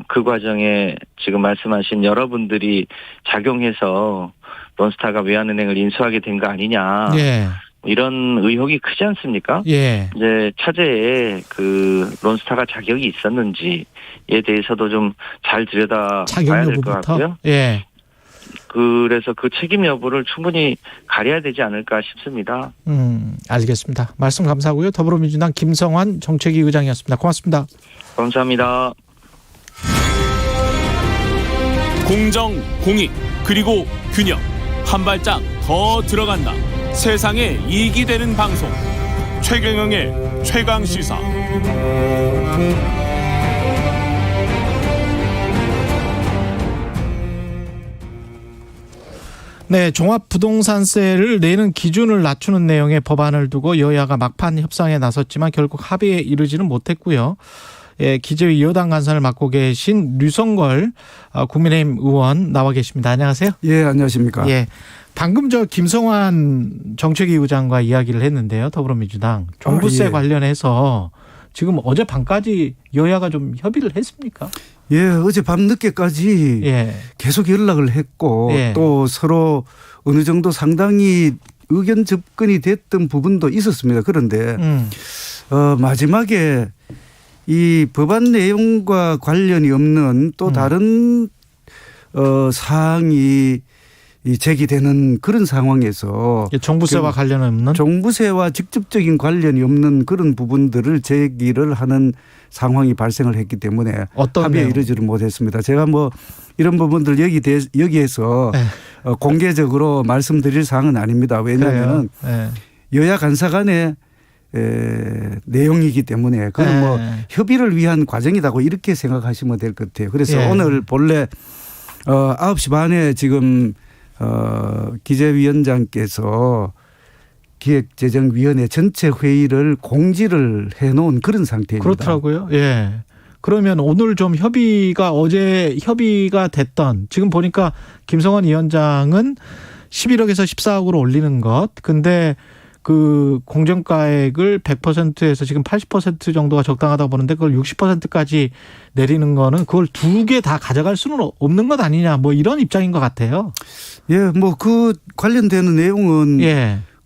그 과정에 지금 말씀하신 여러분들이 작용해서 론스타가 외환은행을 인수하게 된 거 아니냐. 예. 이런 의혹이 크지 않습니까? 예. 이제 차제에 그 론스타가 자격이 있었는지에 대해서도 좀 잘 들여다 봐야 될 것 같고요. 예. 그래서 그 책임 여부를 충분히 가려야 되지 않을까 싶습니다. 알겠습니다. 말씀 감사하고요. 더불어민주당 김성환 정책위 의장이었습니다. 고맙습니다. 감사합니다. 공정, 공익, 그리고 균형. 한 발짝 더 들어간다. 세상에 이익이 되는 방송. 최경영의 최강시사. 네, 종합부동산세를 내는 기준을 낮추는 내용의 법안을 두고 여야가 막판 협상에 나섰지만 결국 합의에 이르지는 못했고요. 예, 기재위 여당 간사를 맡고 계신 류성걸 국민의힘 의원 나와 계십니다. 안녕하세요. 예, 안녕하십니까. 예, 방금 저 김성환 정책위 의장과 이야기를 했는데요. 더불어민주당 종부세 예. 관련해서 지금 어젯밤까지 여야가 좀 협의를 했습니까? 예, 어젯밤 늦게까지 예. 계속 연락을 했고 예. 또 서로 어느 정도 상당히 의견 접근이 됐던 부분도 있었습니다. 그런데 마지막에 이 법안 내용과 관련이 없는 또 다른 사항이 제기되는 그런 상황에서 종부세와 관련 없는 종부세와 직접적인 관련이 없는 그런 부분들을 제기를 하는 상황이 발생을 했기 때문에 합의에 이르지를 못했습니다. 제가 뭐 이런 부분들 여기에서 네. 공개적으로 말씀드릴 사항은 아닙니다. 왜냐하면 네. 여야 간사 간의 내용이기 때문에 그건 뭐 협의를 위한 과정이라고 이렇게 생각하시면 될 것 같아요. 그래서 오늘 본래 9시 반에 지금 기재위원장께서 기획재정위원회 전체 회의를 공지를 해놓은 그런 상태입니다. 그렇더라고요. 예. 그러면 오늘 좀 어제 협의가 됐던 지금 보니까 김성환 위원장은 11억에서 14억으로 올리는 것. 근데 그 공정가액을 100%에서 지금 80% 정도가 적당하다고 보는데 그걸 60%까지 내리는 거는 그걸 두 개 다 가져갈 수는 없는 것 아니냐 뭐 이런 입장인 것 같아요. 예, 뭐 그 관련되는 내용은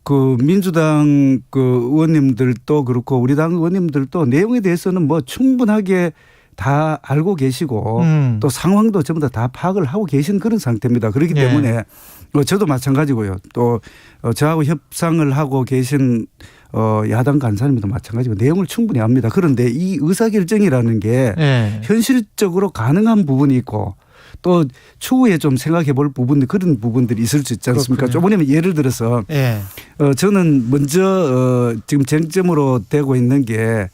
그 민주당 그 의원님들도 그렇고 우리 당 의원님들도 내용에 대해서는 뭐 충분하게 다 알고 계시고 또 상황도 전부 다 파악을 하고 계신 그런 상태입니다. 그렇기 때문에 저도 마찬가지고요. 또 저하고 협상을 하고 계신 야당 간사님도 마찬가지고 내용을 충분히 압니다. 그런데 이 의사결정이라는 게 현실적으로 가능한 부분이 있고 또 추후에 좀 생각해 볼 부분들 그런 부분들이 있을 수 있지 않습니까? 조금이면 예를 들어서 저는 먼저 지금 쟁점으로 되고 있는 게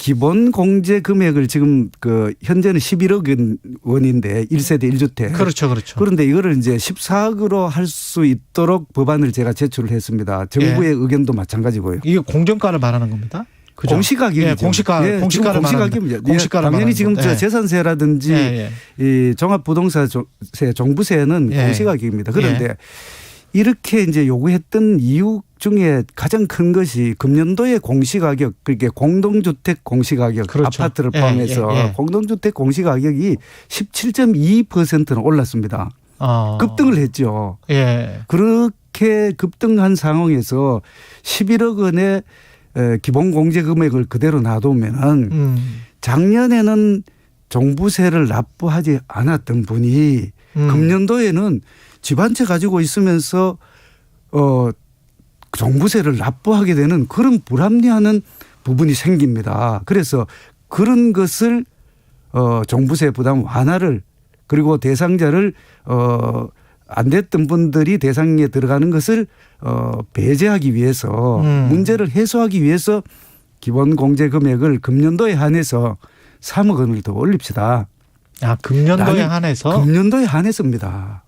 기본 공제 금액을 지금 그 현재는 11억 원인데 1세대 1주택. 그렇죠. 그런데 이거를 이제 14억으로 할 수 있도록 법안을 제가 제출을 했습니다. 정부의 의견도 마찬가지고요. 이게 공정가를 말하는 겁니다. 그죠? 공시가격이죠. 공시가를 공시가격입니다. 당연히 지금 저 재산세라든지 이 종합부동산세 종부세는 공시가격입니다. 그런데 이렇게 이제 요구했던 이유 중에 가장 큰 것이 금년도의 공시가격, 그러니까 공동주택 공시가격, 아파트를 포함해서 공동주택 공시가격이 17.2%는 올랐습니다. 급등을 했죠. 그렇게 급등한 상황에서 11억 원의 기본 공제 금액을 그대로 놔두면은 작년에는 종부세를 납부하지 않았던 분이 금년도에는 집 한 채 가지고 있으면서 종부세를 납부하게 되는 그런 불합리한 부분이 생깁니다. 그래서 그런 것을 종부세 부담 완화를 그리고 대상자를 안 됐던 분들이 대상에 들어가는 것을 배제하기 위해서 문제를 해소하기 위해서 기본 공제 금액을 금년도에 한해서 3억 원을 더 올립시다. 금년도에 한해서? 금년도에 한해서입니다.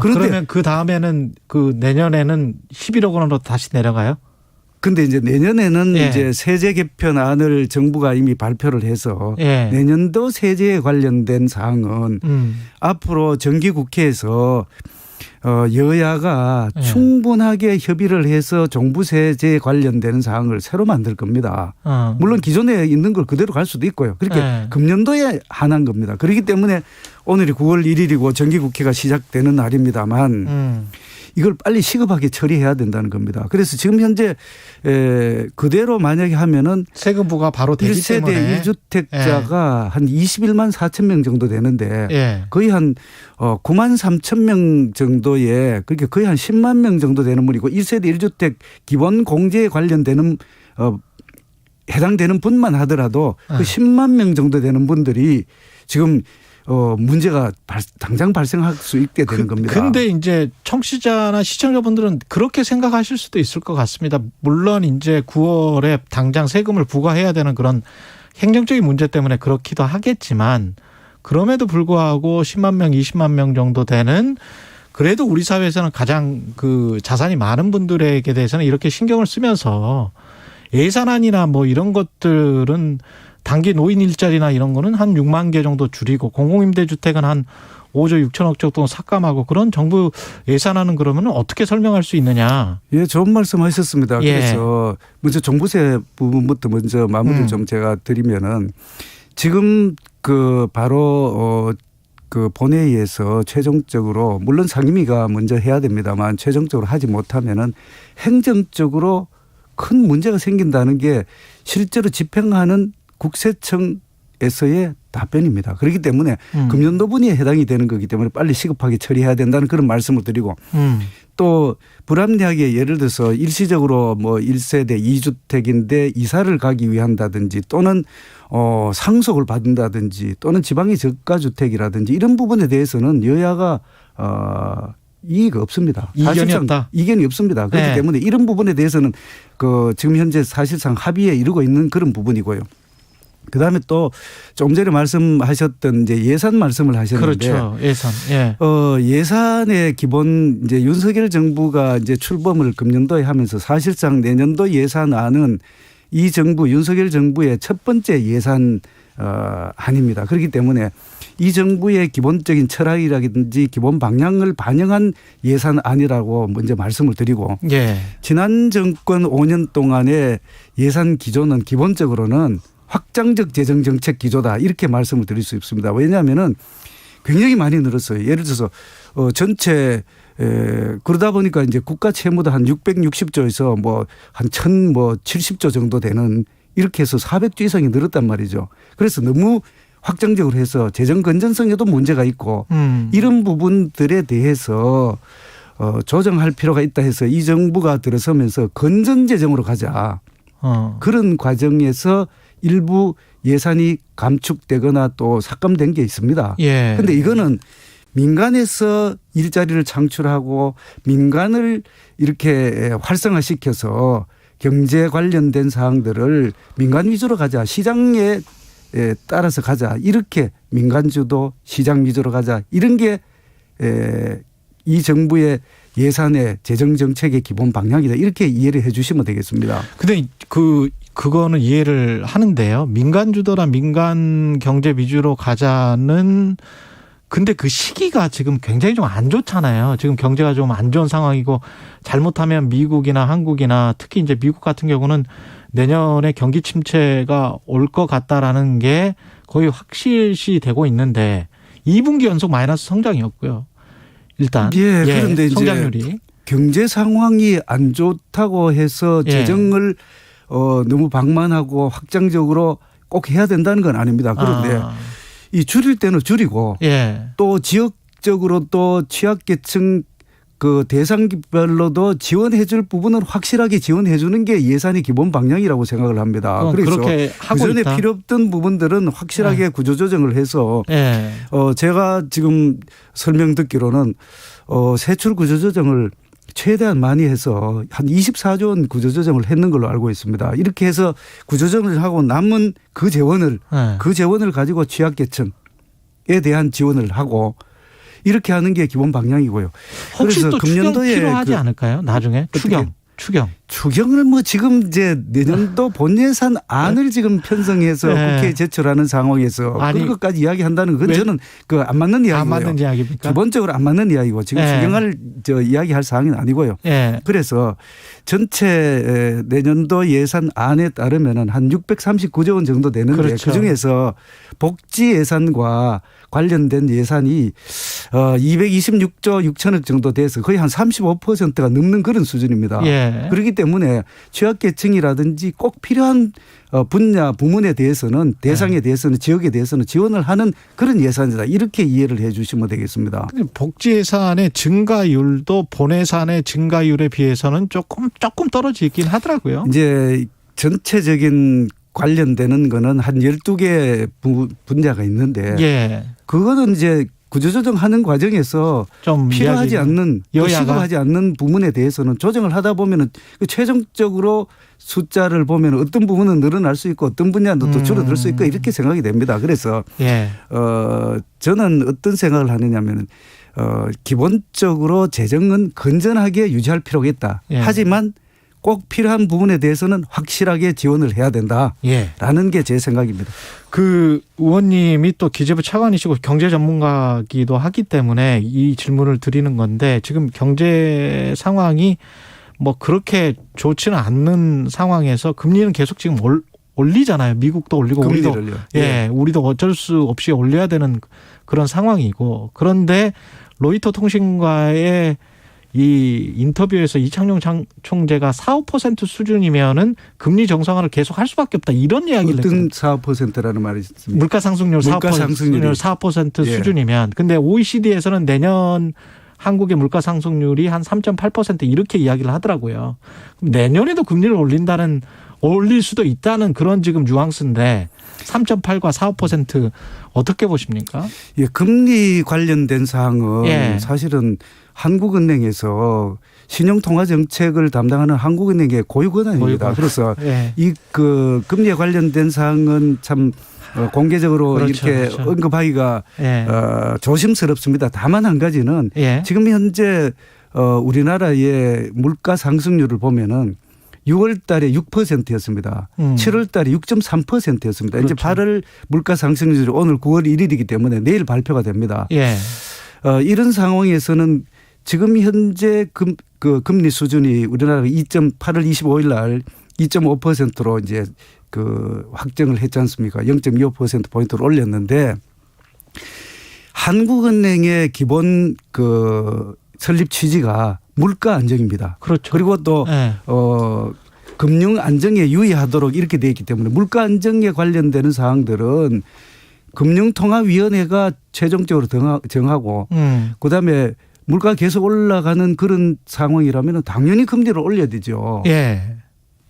그러면 그 다음에는 그 내년에는 11억 원으로 다시 내려가요? 근데 이제 내년에는 예. 이제 세제 개편안을 정부가 이미 발표를 해서 예. 내년도 세제에 관련된 사항은 앞으로 정기국회에서 여야가 충분하게 협의를 해서 종부세제에 관련되는 사항을 새로 만들 겁니다. 물론 기존에 있는 걸 그대로 갈 수도 있고요. 그렇게 금년도에 한한 겁니다. 그렇기 때문에 오늘이 9월 1일이고 정기국회가 시작되는 날입니다만 이걸 빨리 시급하게 처리해야 된다는 겁니다. 그래서 지금 현재 그대로 만약에 하면은 세금 부과 바로 되기 1세대 때문에 1주택자가 한 21만 4천 명 정도 되는데 거의 한 9만 3천 명 정도의 그러니까 거의 한 10만 명 정도 되는 분이고 1세대 1주택 기본 공제에 관련되는 해당되는 분만 하더라도 그 10만 명 정도 되는 분들이 지금 문제가 당장 발생할 수 있게 되는 겁니다. 근데 이제 청취자나 시청자분들은 그렇게 생각하실 수도 있을 것 같습니다. 물론 이제 9월에 당장 세금을 부과해야 되는 그런 행정적인 문제 때문에 그렇기도 하겠지만 그럼에도 불구하고 10만 명, 20만 명 정도 되는 그래도 우리 사회에서는 가장 그 자산이 많은 분들에게 대해서는 이렇게 신경을 쓰면서 예산안이나 뭐 이런 것들은 단기 노인 일자리나 이런 거는 한 6만 개 정도 줄이고 공공임대주택은 한 5조 6천억 정도 삭감하고 그런 정부 예산안은 그러면 어떻게 설명할 수 있느냐. 예, 좋은 말씀 하셨습니다. 그래서 먼저 종부세 부분부터 먼저 마무리를 좀 제가 드리면은 지금 그 바로 그 본회의에서 최종적으로 물론 상임위가 먼저 해야 됩니다만 최종적으로 하지 못하면은 행정적으로 큰 문제가 생긴다는 게 실제로 집행하는 국세청에서의 답변입니다. 그렇기 때문에 금년도분에 해당이 되는 거기 때문에 빨리 시급하게 처리해야 된다는 그런 말씀을 드리고 또 불합리하게 예를 들어서 일시적으로 뭐 1세대 2주택인데 이사를 가기 위한다든지 또는 상속을 받는다든지 또는 지방의 저가주택이라든지 이런 부분에 대해서는 여야가 이의가 없습니다. 이견이 없다. 이견이 없습니다. 그렇기 때문에 이런 부분에 대해서는 그 지금 현재 사실상 합의에 이르고 있는 그런 부분이고요. 그다음에 또 좀 전에 말씀하셨던 이제 예산 말씀을 하셨는데 그렇죠. 예산. 예. 예산의 기본 이제 윤석열 정부가 이제 출범을 금년도에 하면서 사실상 내년도 예산안은 이 정부 윤석열 정부의 첫 번째 예산 아닙니다. 그렇기 때문에 이 정부의 기본적인 철학이라든지 기본 방향을 반영한 예산안이라고 먼저 말씀을 드리고 지난 정권 5년 동안의 예산 기조는 기본적으로는 확장적 재정정책 기조다 이렇게 말씀을 드릴 수 있습니다. 왜냐하면은 굉장히 많이 늘었어요. 예를 들어서 전체 그러다 보니까 이제 국가 채무도 한 660조에서 뭐 한 1070조 정도 되는 이렇게 해서 400조 이상이 늘었단 말이죠. 그래서 너무 확장적으로 해서 재정 건전성에도 문제가 있고 이런 부분들에 대해서 조정할 필요가 있다 해서 이 정부가 들어서면서 건전 재정으로 가자. 그런 과정에서 일부 예산이 감축되거나 또 삭감된 게 있습니다. 그런데 이거는 민간에서 일자리를 창출하고 민간을 이렇게 활성화시켜서 경제 관련된 사항들을 민간 위주로 가자. 시장에 따라서 가자. 이렇게 민간 주도 시장 위주로 가자. 이런 게 이 정부의 예산의 재정 정책의 기본 방향이다. 이렇게 이해를 해 주시면 되겠습니다. 근데 그거는 이해를 하는데요. 민간 주도나 민간 경제 위주로 가자는 근데 그 시기가 지금 굉장히 좀 안 좋잖아요. 지금 경제가 좀 안 좋은 상황이고 잘못하면 미국이나 한국이나 특히 이제 미국 같은 경우는 내년에 경기 침체가 올 것 같다라는 게 거의 확실시 되고 있는데 2분기 연속 마이너스 성장이었고요. 일단 그런데 성장률이 이제 경제 상황이 안 좋다고 해서 재정을 너무 방만하고 확장적으로 꼭 해야 된다는 건 아닙니다. 그런데 이 줄일 때는 줄이고 또 지역적으로 또 취약계층 그 대상별로도 지원해 줄 부분은 확실하게 지원해 주는 게 예산의 기본 방향이라고 생각을 합니다. 그래서 그전에 필요 없던 부분들은 확실하게 구조조정을 해서 제가 지금 설명 듣기로는 세출 구조조정을 최대한 많이 해서 한 24조 원 구조조정을 했는 걸로 알고 있습니다. 이렇게 해서 구조조정을 하고 남은 그 재원을 가지고 취약계층에 대한 지원을 하고 이렇게 하는 게 기본 방향이고요. 혹시 그래서 또 금년도에 추경 필요하지 않을까요? 나중에 추경. 추경을 뭐 지금 이제 내년도 본예산 안을 지금 편성해서 네. 국회에 제출하는 상황에서 그런 것까지 이야기한다는 건 저는 그 안 맞는 이야기고요. 안 맞는 이야기입니까? 기본적으로 안 맞는 이야기고 지금 네. 추경을 이야기할 사항은 아니고요. 네. 그래서 전체 내년도 예산 안에 따르면은 한 639조 원 정도 되는데 그렇죠. 그중에서 복지 예산과 관련된 예산이 226조 6천억 정도 돼서 거의 한 35%가 넘는 그런 수준입니다. 예. 그렇기 때문에 취약계층이라든지 꼭 필요한 분야 부문에 대해서는 대상에 대해서는 지역에 대해서는 지원을 하는 그런 예산이다. 이렇게 이해를 해 주시면 되겠습니다. 복지 예산의 증가율도 본 예산의 증가율에 비해서는 조금 떨어지긴 하더라고요. 이제 전체적인 관련되는 거는 한 12개 분야가 있는데 예. 그거는 이제 구조조정하는 과정에서 좀 필요하지 않는 여야가 시급하지 않는 부분에 대해서는 조정을 하다 보면은 최종적으로 숫자를 보면 어떤 부분은 늘어날 수 있고 어떤 분야는 또 줄어들 수 있고 이렇게 생각이 됩니다. 그래서 예. 저는 어떤 생각을 하느냐면은 기본적으로 재정은 건전하게 유지할 필요가 있다. 예. 하지만 꼭 필요한 부분에 대해서는 확실하게 지원을 해야 된다라는 예. 게 제 생각입니다. 그 의원님이 또 기재부 차관이시고 경제 전문가기도 하기 때문에 이 질문을 드리는 건데 지금 경제 상황이 뭐 그렇게 좋지는 않는 상황에서 금리는 계속 지금 올리잖아요. 미국도 올리고 금리를요. 우리도 어쩔 수 없이 올려야 되는 그런 상황이고 그런데 로이터 통신과의 이 인터뷰에서 이창용 총재가 4~5% 수준이면은 금리 정상화를 계속 할 수밖에 없다 이런 이야기를 어떤 4%라는 말이 있습니다. 물가 상승률 4% 예. 수준이면 근데 OECD에서는 내년 한국의 물가 상승률이 한 3.8% 이렇게 이야기를 하더라고요. 그럼 내년에도 금리를 올릴 수도 있다는 그런 지금 뉘앙스인데 3.8과 4~5% 어떻게 보십니까? 예, 금리 관련된 사항은 예. 사실은 한국은행에서 신용통화 정책을 담당하는 한국은행의 고유 권한입니다. 그래서 예. 이 그 금리에 관련된 사항은 참 공개적으로 그렇죠, 이렇게 그렇죠. 언급하기가 예. 조심스럽습니다. 다만 한 가지는 예. 지금 현재 우리나라의 물가 상승률을 보면은 6월 달에 6%였습니다. 7월 달에 6.3%였습니다. 그렇죠. 이제 8월 물가 상승률이 오늘 9월 1일이기 때문에 내일 발표가 됩니다. 예. 이런 상황에서는 지금 현재 금리 수준이 우리나라가 8월 25일 날 2.5%로 이제 확정을 했지 않습니까? 0.25%포인트를 올렸는데 한국은행의 기본 설립 취지가 물가 안정입니다. 그렇죠. 그리고 또 네. 금융 안정에 유의하도록 이렇게 되어 있기 때문에 물가 안정에 관련되는 사항들은 금융통화위원회가 최종적으로 정하고 그다음에 물가 계속 올라가는 그런 상황이라면 당연히 금리를 올려야 되죠. 예.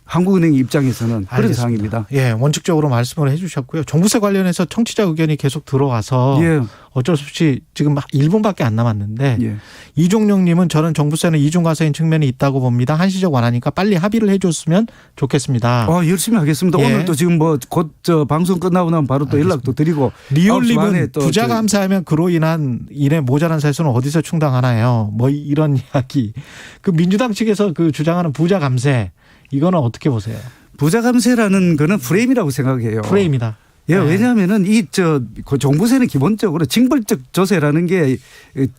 한국은행 입장에서는 그런 알겠습니다. 상황입니다. 예, 원칙적으로 말씀을 해 주셨고요. 종부세 관련해서 청취자 의견이 계속 들어와서 예. 어쩔 수 없이 지금 1분밖에 안 남았는데 예. 이종룡님은 저는 종부세는 이중과세인 측면이 있다고 봅니다. 한시적 완화니까 빨리 합의를 해 줬으면 좋겠습니다. 열심히 하겠습니다. 예. 오늘도 지금 곧 방송 끝나고 나면 바로 또 연락도 드리고. 리올님은 부자 감세하면 그로 인한 일에 모자란 세수는 어디서 충당하나요? 뭐 이런 이야기. 그 민주당 측에서 주장하는 부자 감세 이거는 어떻게 보세요? 부자 감세라는 거는 프레임이라고 생각해요. 프레임이다. 예, 왜냐하면은 그 종부세는 기본적으로 징벌적 조세라는 게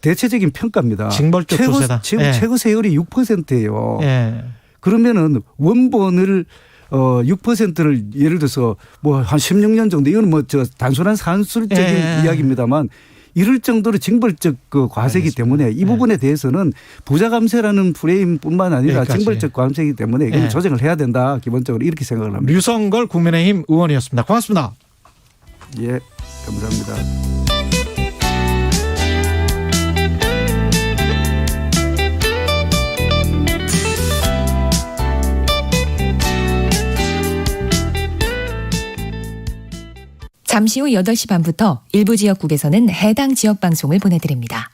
대체적인 평가입니다. 징벌적 조세다. 지금 예. 최고 세율이 6%예요. 예. 그러면은 원본을 6%를 예를 들어서 뭐 한 16년 정도 이거는 뭐 단순한 산술적인 이야기입니다만 이럴 정도로 징벌적 과세이기 때문에 이 부분에 대해서는 부자 감세라는 프레임뿐만 아니라 여기까지. 징벌적 과세이기 때문에 이건 조정을 해야 된다. 기본적으로 이렇게 생각을 합니다. 류성걸 국민의힘 의원이었습니다. 고맙습니다. 예, 감사합니다. 잠시 후 8시 반부터 일부 지역국에서는 해당 지역 방송을 보내드립니다.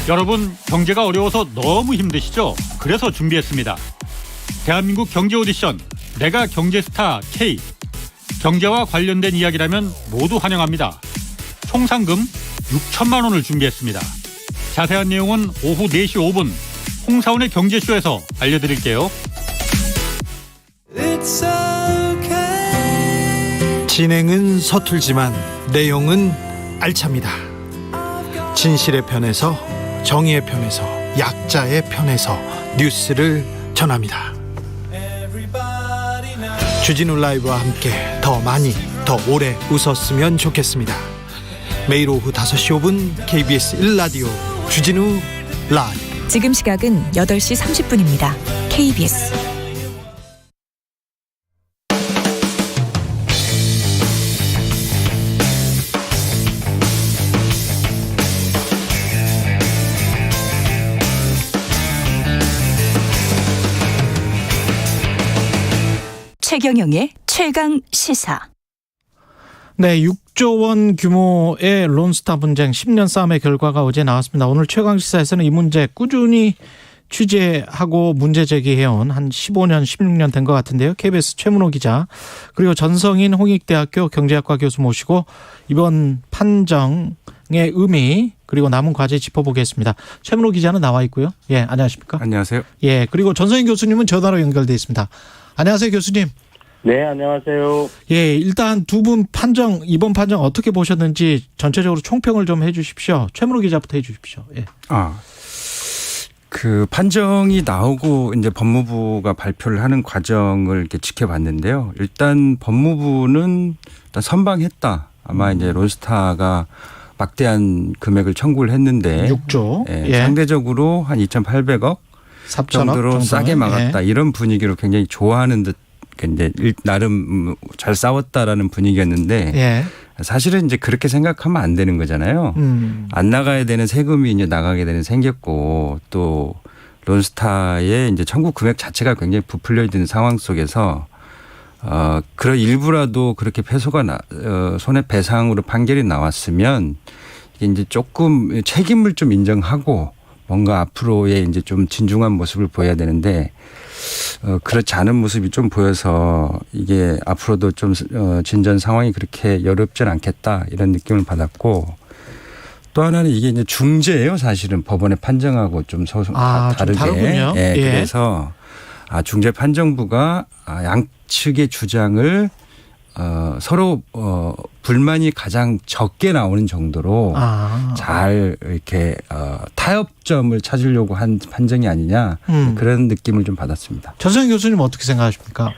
여러분, 경제가 어려워서 너무 힘드시죠? 그래서 준비했습니다. 대한민국 경제 오디션 내가 경제스타 K. 경제와 관련된 이야기라면 모두 환영합니다. 총 상금 6천만 원을 준비했습니다. 자세한 내용은 오후 4시 5분 홍사원의 경제쇼에서 알려드릴게요. 진행은 서툴지만 내용은 알찹니다. 진실의 편에서, 정의의 편에서, 약자의 편에서 뉴스를 전합니다. 주진우 라이브와 함께 더 많이, 더 오래 웃었으면 좋겠습니다. 매일 오후 5시 5분 KBS 1라디오 주진우 라이브. 지금 시각은 8시 30분입니다. KBS 최경영의 최강 시사. 네, 6조 원 규모의 론스타 분쟁 10년 싸움의 결과가 어제 나왔습니다. 오늘 최강시사에서는 이 문제 꾸준히 취재하고 문제 제기해온 한 15년, 16년 된 것 같은데요. KBS 최문호 기자, 그리고 전성인 홍익대학교 경제학과 교수 모시고 이번 판정의 의미 그리고 남은 과제 짚어보겠습니다. 최문호 기자는 나와 있고요. 예, 안녕하십니까? 안녕하세요. 예, 그리고 전성인 교수님은 전화로 연결돼 있습니다. 안녕하세요, 교수님. 네, 안녕하세요. 예, 일단 두 분 판정, 이번 판정 어떻게 보셨는지 전체적으로 총평을 좀 해 주십시오. 최문호 기자부터 해 주십시오. 예. 그 판정이 나오고 이제 법무부가 발표를 하는 과정을 이렇게 지켜봤는데요. 일단 법무부는 일단 선방했다. 아마 이제 론스타가 막대한 금액을 청구를 했는데 6조. 예, 예. 상대적으로 한 2,800억 정도로 싸게 막았다. 예. 이런 분위기로 굉장히 좋아하는 듯 이제 나름 잘 싸웠다라는 분위기였는데 예. 사실은 이제 그렇게 생각하면 안 되는 거잖아요. 안 나가야 되는 세금이 이제 나가게 되는 생겼고 또 론스타의 이제 청구 금액 자체가 굉장히 부풀려 있는 상황 속에서 그런 일부라도 그렇게 패소가 손해배상으로 판결이 나왔으면 이제 조금 책임을 좀 인정하고 뭔가 앞으로의 이제 좀 진중한 모습을 보여야 되는데 그렇지 않은 모습이 좀 보여서 이게 앞으로도 좀 진전 상황이 그렇게 여롭진 않겠다 이런 느낌을 받았고 또 하나는 이게 이제 중재예요. 사실은 법원의 판정하고 좀 다르게. 좀 다르군요. 예, 예. 그래서 중재 판정부가 양측의 주장을 서로 불만이 가장 적게 나오는 정도로 잘 이렇게 타협점을 찾으려고 한 판정이 아니냐 그런 느낌을 좀 받았습니다. 전성인 교수님 어떻게 생각하십니까?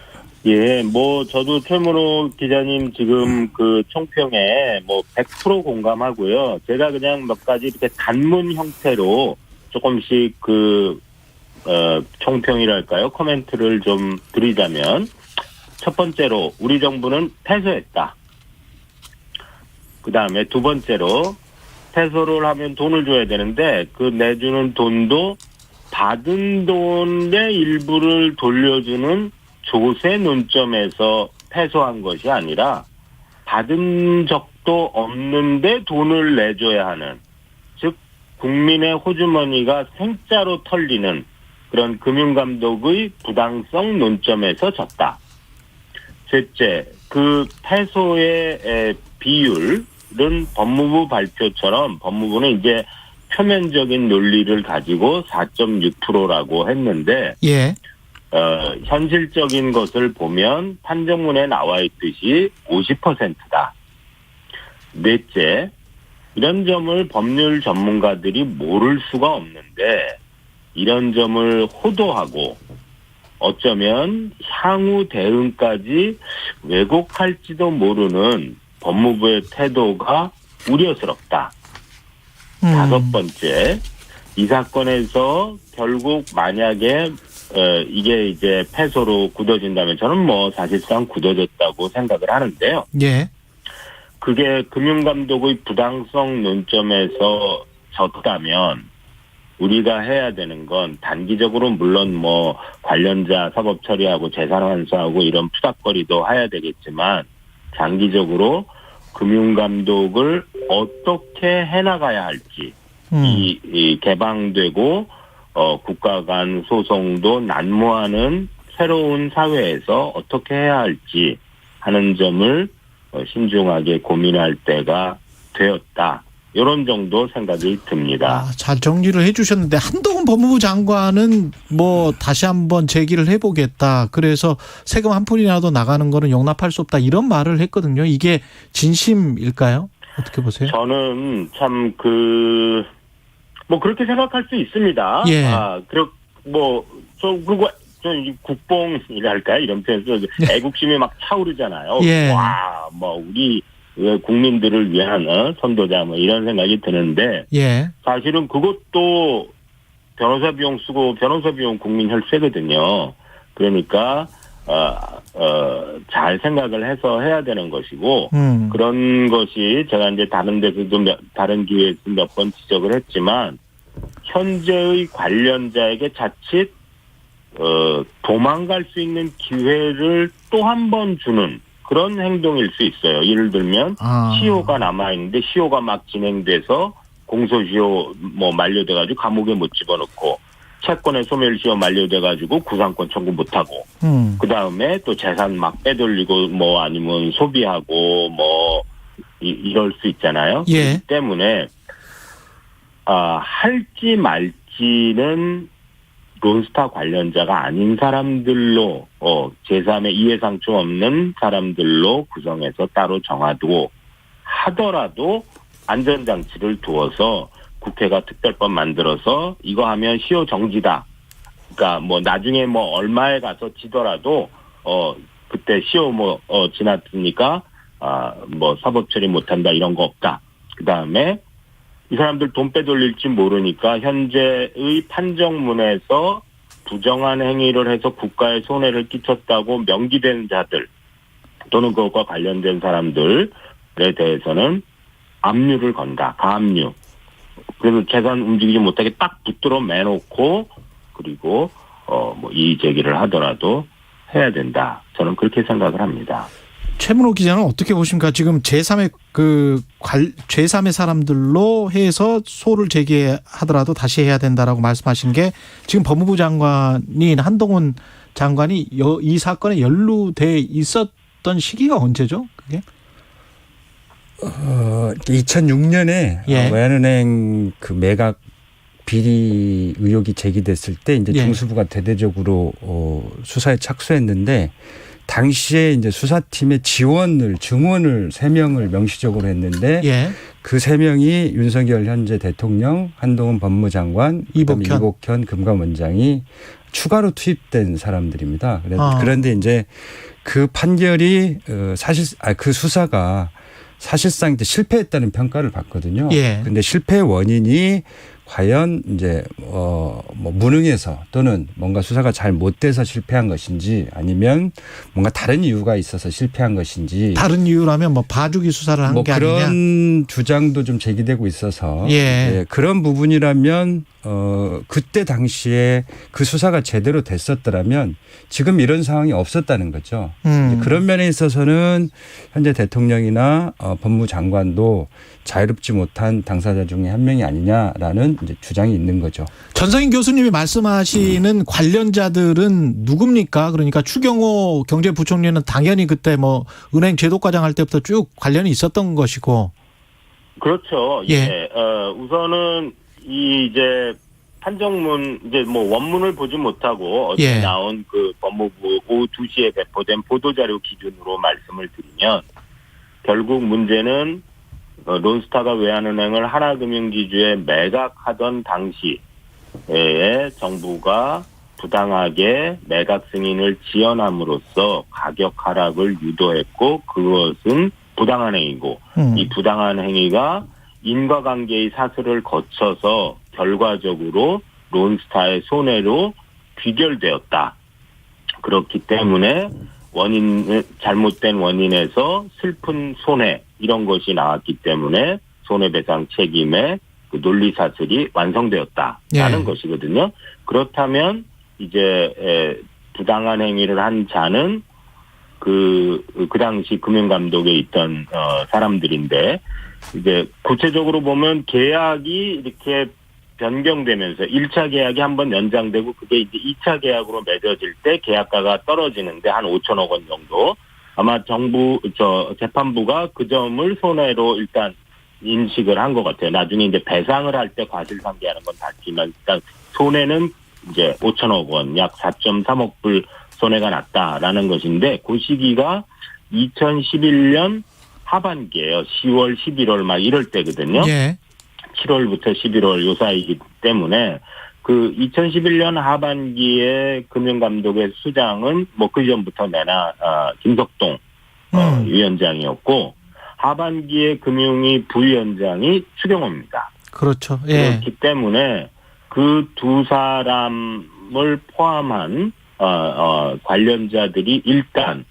예, 저도 최문호 기자님 지금 그 총평에 100% 공감하고요. 제가 그냥 몇 가지 이렇게 단문 형태로 조금씩 총평이랄까요? 코멘트를 좀 드리자면 첫 번째로 우리 정부는 패소했다. 그다음에 두 번째로 패소를 하면 돈을 줘야 되는데 그 내주는 돈도 받은 돈의 일부를 돌려주는 조세 논점에서 패소한 것이 아니라 받은 적도 없는데 돈을 내줘야 하는, 즉 국민의 호주머니가 생짜로 털리는 그런 금융감독의 부당성 논점에서 졌다. 셋째, 그 패소의 비율은 법무부 발표처럼 법무부는 이제 표면적인 논리를 가지고 4.6%라고 했는데 예. 현실적인 것을 보면 판정문에 나와 있듯이 50%다. 넷째, 이런 점을 법률 전문가들이 모를 수가 없는데 이런 점을 호도하고 어쩌면 향후 대응까지 왜곡할지도 모르는 법무부의 태도가 우려스럽다. 다섯 번째, 이 사건에서 결국 만약에 이게 이제 패소로 굳어진다면 저는 사실상 굳어졌다고 생각을 하는데요. 예. 그게 금융감독의 부당성 논점에서 졌다면 우리가 해야 되는 건 단기적으로 물론 관련자 사법 처리하고 재산 환수하고 이런 푸닥거리도 해야 되겠지만 장기적으로 금융감독을 어떻게 해나가야 할지 이 개방되고 국가 간 소송도 난무하는 새로운 사회에서 어떻게 해야 할지 하는 점을 신중하게 고민할 때가 되었다. 이런 정도 생각이 듭니다. 잘 정리를 해주셨는데 한동훈 법무부 장관은 뭐 다시 한번 제기를 해보겠다. 그래서 세금 한 푼이라도 나가는 거는 용납할 수 없다. 이런 말을 했거든요. 이게 진심일까요? 어떻게 보세요? 저는 참 뭐 그렇게 생각할 수 있습니다. 예. 그리고 국뽕이랄까요? 이런 표현에서 애국심이 막 차오르잖아요. 예. 와, 우리 국민들을 위한 선도자 이런 생각이 드는데 예. 사실은 그것도 변호사 비용 쓰고 변호사 비용 국민 혈세거든요. 그러니까 잘 생각을 해서 해야 되는 것이고 그런 것이 제가 이제 다른 데서도 다른 기회에서 몇 번 지적을 했지만 현재의 관련자에게 자칫 도망갈 수 있는 기회를 또 한 번 주는 그런 행동일 수 있어요. 예를 들면 시효가 남아 있는데 시효가 막 진행돼서 공소시효 만료돼가지고 감옥에 못 집어넣고 채권의 소멸시효 만료돼가지고 구상권 청구 못하고 그 다음에 또 재산 막 빼돌리고 아니면 소비하고 이럴 수 있잖아요. 예. 그렇기 때문에 할지 말지는 론스타 관련자가 아닌 사람들로 제3의 이해상충 없는 사람들로 구성해서 따로 정하고 하더라도 안전장치를 두어서 국회가 특별법 만들어서 이거 하면 시효 정지다. 그러니까 나중에 얼마에 가서 지더라도 그때 시효 지났으니까 사법 처리 못한다 이런 거 없다. 그 다음에 이 사람들 돈 빼돌릴지 모르니까 현재의 판정문에서 부정한 행위를 해서 국가에 손해를 끼쳤다고 명기된 자들 또는 그것과 관련된 사람들에 대해서는 압류를 건다. 가압류. 그래서 재산 움직이지 못하게 딱 붙들어 매놓고 그리고 이의 제기를 하더라도 해야 된다. 저는 그렇게 생각을 합니다. 최문호 기자는 어떻게 보십니까? 지금 제3의 제3의 사람들로 해서 소를 제기하더라도 다시 해야 된다라고 말씀하신 게 지금 법무부 장관인 한동훈 장관이 이 사건에 연루돼 있었던 시기가 언제죠? 그게? 2006년에 외환은행 매각 비리 의혹이 제기됐을 때 이제 중수부가 대대적으로 수사에 착수했는데 당시에 이제 수사팀의 증언을 3명을 명시적으로 했는데 그 3명이 윤석열 현재 대통령, 한동훈 법무장관, 이복현 금감원장이 추가로 투입된 사람들입니다. 그런데 이제 그 판결이 그 수사가 사실상 이제 실패했다는 평가를 받거든요. 그런데 실패의 원인이 과연 이제 무능해서 또는 뭔가 수사가 잘 못돼서 실패한 것인지 아니면 뭔가 다른 이유가 있어서 실패한 것인지 다른 이유라면 봐주기 수사를 한 게 아니냐 그런 주장도 좀 제기되고 있어서 그런 부분이라면 그때 당시에 그 수사가 제대로 됐었더라면 지금 이런 상황이 없었다는 거죠. 그런 면에 있어서는 현재 대통령이나 법무장관도 자유롭지 못한 당사자 중에 한 명이 아니냐라는 이제 주장이 있는 거죠. 전성인 교수님이 말씀하시는 관련자들은 누굽니까? 그러니까 추경호 경제부총리는 당연히 그때 은행 제도과장 할 때부터 쭉 관련이 있었던 것이고. 그렇죠. 우선은 이제 판정문 원문을 보지 못하고 어제 나온 그 법무부 오후 2시에 배포된 보도자료 기준으로 말씀을 드리면 결국 문제는 론스타가 외환은행을 하나금융지주에 매각하던 당시에 정부가 부당하게 매각 승인을 지연함으로써 가격 하락을 유도했고 그것은 부당한 행위고 이 부당한 행위가 인과관계의 사슬을 거쳐서 결과적으로 론스타의 손해로 귀결되었다. 그렇기 때문에 잘못된 원인에서 슬픈 손해 이런 것이 나왔기 때문에 손해배상 책임의 그 논리사슬이 완성되었다라는 것이거든요. 그렇다면 이제 부당한 행위를 한 자는 그 당시 금융감독에 있던 사람들인데 이제 구체적으로 보면 계약이 이렇게 변경되면서 1차 계약이 한번 연장되고 그게 이제 2차 계약으로 맺어질 때 계약가가 떨어지는데 한 5천억 원 정도 아마 재판부가 그 점을 손해로 일단 인식을 한 것 같아요. 나중에 이제 배상을 할 때 과실상계하는 건 다지만 일단 손해는 이제 5천억 원, 약 4.3억 불 손해가 났다라는 것인데 그 시기가 2011년 하반기예요. 10월, 11월 막 이럴 때거든요. 예. 7월부터 11월 요 사이이기 때문에 그 2011년 하반기에 금융감독의 수장은 뭐 그 전부터 김석동 위원장이었고 하반기에 금융위 부위원장이 추경호입니다. 그렇죠. 예. 그렇기 때문에 그 두 사람을 포함한 관련자들이 일단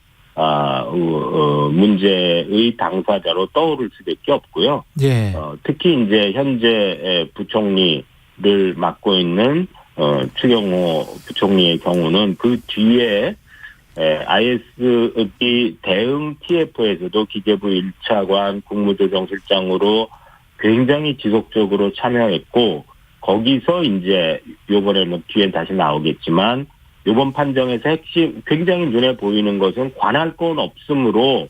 문제의 당사자로 떠오를 수밖에 없고요. 예. 특히 이제 현재 부총리를 맡고 있는 추경호 부총리의 경우는 그 뒤에 ISB 대응 TF에서도 기재부 1차관 국무조정실장으로 굉장히 지속적으로 참여했고 거기서 이제 요번에 뭐 뒤엔 다시 나오겠지만 요번 판정에서 핵심 굉장히 눈에 보이는 것은 관할 건 없으므로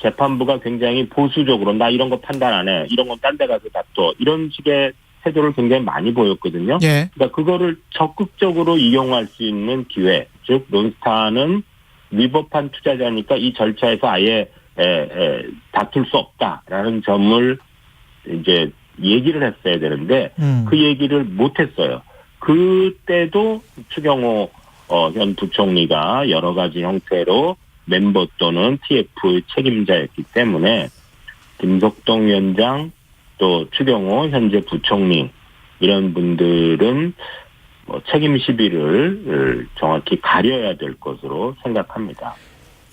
재판부가 굉장히 보수적으로 나 이런 거 판단 안 해. 이런 건 딴 데 가서 다퉈. 이런 식의 태도를 굉장히 많이 보였거든요. 예. 그러니까 그거를 적극적으로 이용할 수 있는 기회. 즉 론스타는 위법한 투자자니까 이 절차에서 아예 다툴 수 없다라는 점을 이제 얘기를 했어야 되는데 그 얘기를 못 했어요. 그때도 추경호 현 부총리가 여러 가지 형태로 멤버 또는 TF 책임자였기 때문에 김석동 위원장 또 추경호 현재 부총리 이런 분들은 책임 시비를 정확히 가려야 될 것으로 생각합니다.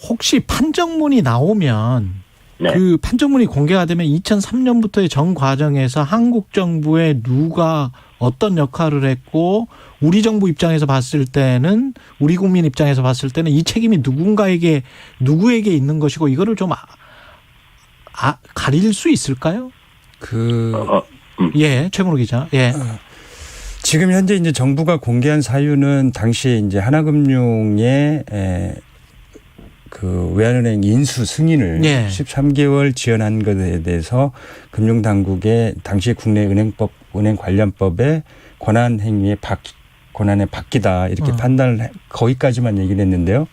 혹시 판정문이 나오면 네. 그 판정문이 공개가 되면 2003년부터의 전 과정에서 한국 정부에 누가 어떤 역할을 했고 우리 정부 입장에서 봤을 때는 우리 국민 입장에서 봤을 때는 이 책임이 누구에게 있는 것이고 이거를 좀 가릴 수 있을까요? 예, 최문호 기자. 예. 지금 현재 이제 정부가 공개한 사유는 당시에 이제 하나금융의 그 외환은행 인수 승인을 13개월 지연한 것에 대해서 금융당국의 당시 국내 은행 관련법의 권한에 바뀌다 이렇게 판단을 거기까지만 얘기를 했는데요.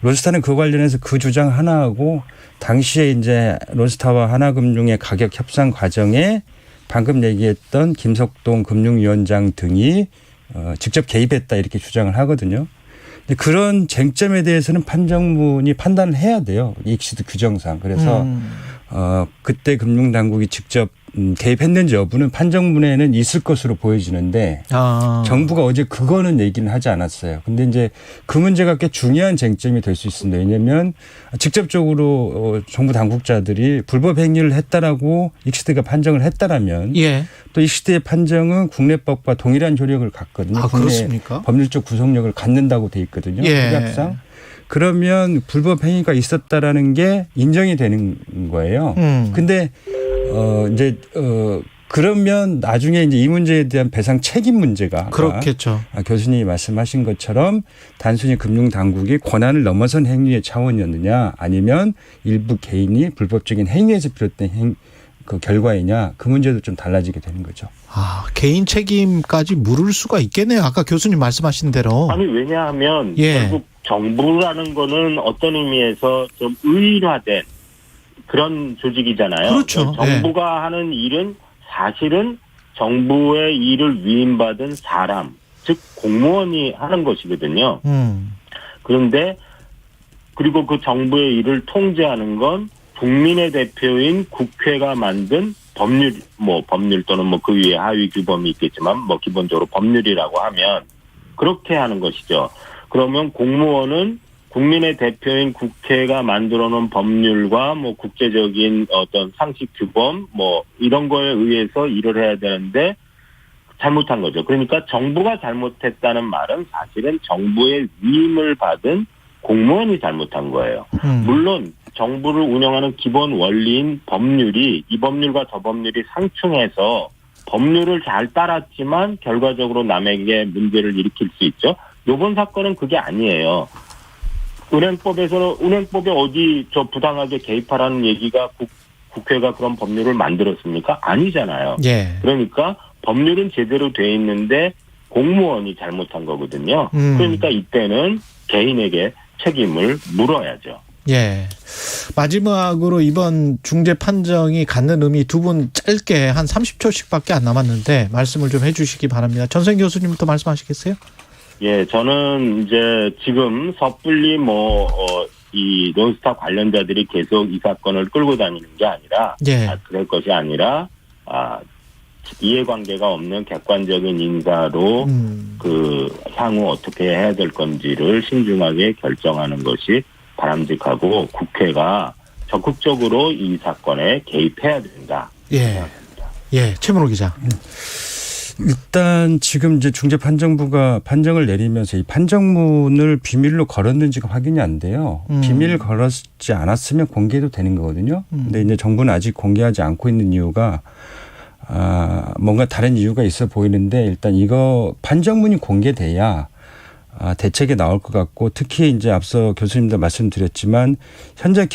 론스타는 그 관련해서 그 주장 하나하고 당시에 이제 론스타와 하나금융의 가격 협상 과정에 방금 얘기했던 김석동 금융위원장 등이 직접 개입했다 이렇게 주장을 하거든요. 근데 그런 쟁점에 대해서는 판정문이 판단을 해야 돼요. 익시드 규정상. 그래서 그때 금융당국이 직접 개입했는지 여부는 판정문에는 있을 것으로 보여지는데 정부가 어제 그거는 얘기는 하지 않았어요. 근데 이제 그 문제가 꽤 중요한 쟁점이 될 수 있습니다. 왜냐하면 직접적으로 정부 당국자들이 불법 행위를 했다라고 익시드가 판정을 했다라면 또 익시드의 판정은 국내법과 동일한 조력을 갖거든요. 그렇습니까? 법률적 구속력을 갖는다고 돼 있거든요. 협약상. 그러면 불법 행위가 있었다라는 게 인정이 되는 거예요. 근데 그러면 나중에 이제 이 문제에 대한 배상 책임 문제가 그렇겠죠. 교수님이 말씀하신 것처럼 단순히 금융당국이 권한을 넘어선 행위의 차원이었느냐 아니면 일부 개인이 불법적인 행위에서 비롯된 그 결과이냐 그 문제도 좀 달라지게 되는 거죠. 개인 책임까지 물을 수가 있겠네요. 아까 교수님 말씀하신 대로. 아니 왜냐하면 결국 정부라는 거는 어떤 의미에서 좀 의인화된 그런 조직이잖아요. 그렇죠. 정부가 하는 일은 사실은 정부의 일을 위임받은 사람, 즉 공무원이 하는 것이거든요. 그런데 그리고 그 정부의 일을 통제하는 건 국민의 대표인 국회가 만든 법률 또는 그 위에 하위 규범이 있겠지만 기본적으로 법률이라고 하면 그렇게 하는 것이죠. 그러면 공무원은 국민의 대표인 국회가 만들어 놓은 법률과 국제적인 어떤 상식 규범 이런 거에 의해서 일을 해야 되는데 잘못한 거죠. 그러니까 정부가 잘못했다는 말은 사실은 정부의 위임을 받은 공무원이 잘못한 거예요. 물론 정부를 운영하는 기본 원리인 법률이 이 법률과 저 법률이 상충해서 법률을 잘 따랐지만 결과적으로 남에게 문제를 일으킬 수 있죠. 이번 사건은 그게 아니에요. 은행법에 어디 부당하게 개입하라는 얘기가 국회가 그런 법률을 만들었습니까? 아니잖아요. 예. 그러니까 법률은 제대로 돼 있는데 공무원이 잘못한 거거든요. 그러니까 이때는 개인에게 책임을 물어야죠. 예. 마지막으로 이번 중재 판정이 갖는 의미 두 분 짧게 한 30초씩밖에 안 남았는데 말씀을 좀 해주시기 바랍니다. 전생 교수님부터 말씀하시겠어요? 예, 저는 이제 지금 섣불리 이 론스타 관련자들이 계속 이 사건을 끌고 다니는 게 아니라, 그럴 것이 아니라, 이해관계가 없는 객관적인 인사로 향후 어떻게 해야 될 건지를 신중하게 결정하는 것이 바람직하고 국회가 적극적으로 이 사건에 개입해야 된다. 예. 예, 최문호 기자. 일단 지금 이제 중재판정부가 판정을 내리면서 이 판정문을 비밀로 걸었는지가 확인이 안 돼요. 비밀을 걸었지 않았으면 공개해도 되는 거거든요. 근데 이제 정부는 아직 공개하지 않고 있는 이유가 뭔가 다른 이유가 있어 보이는데 일단 이거 판정문이 공개돼야 대책이 나올 것 같고 특히 이제 앞서 교수님도 말씀드렸지만 현재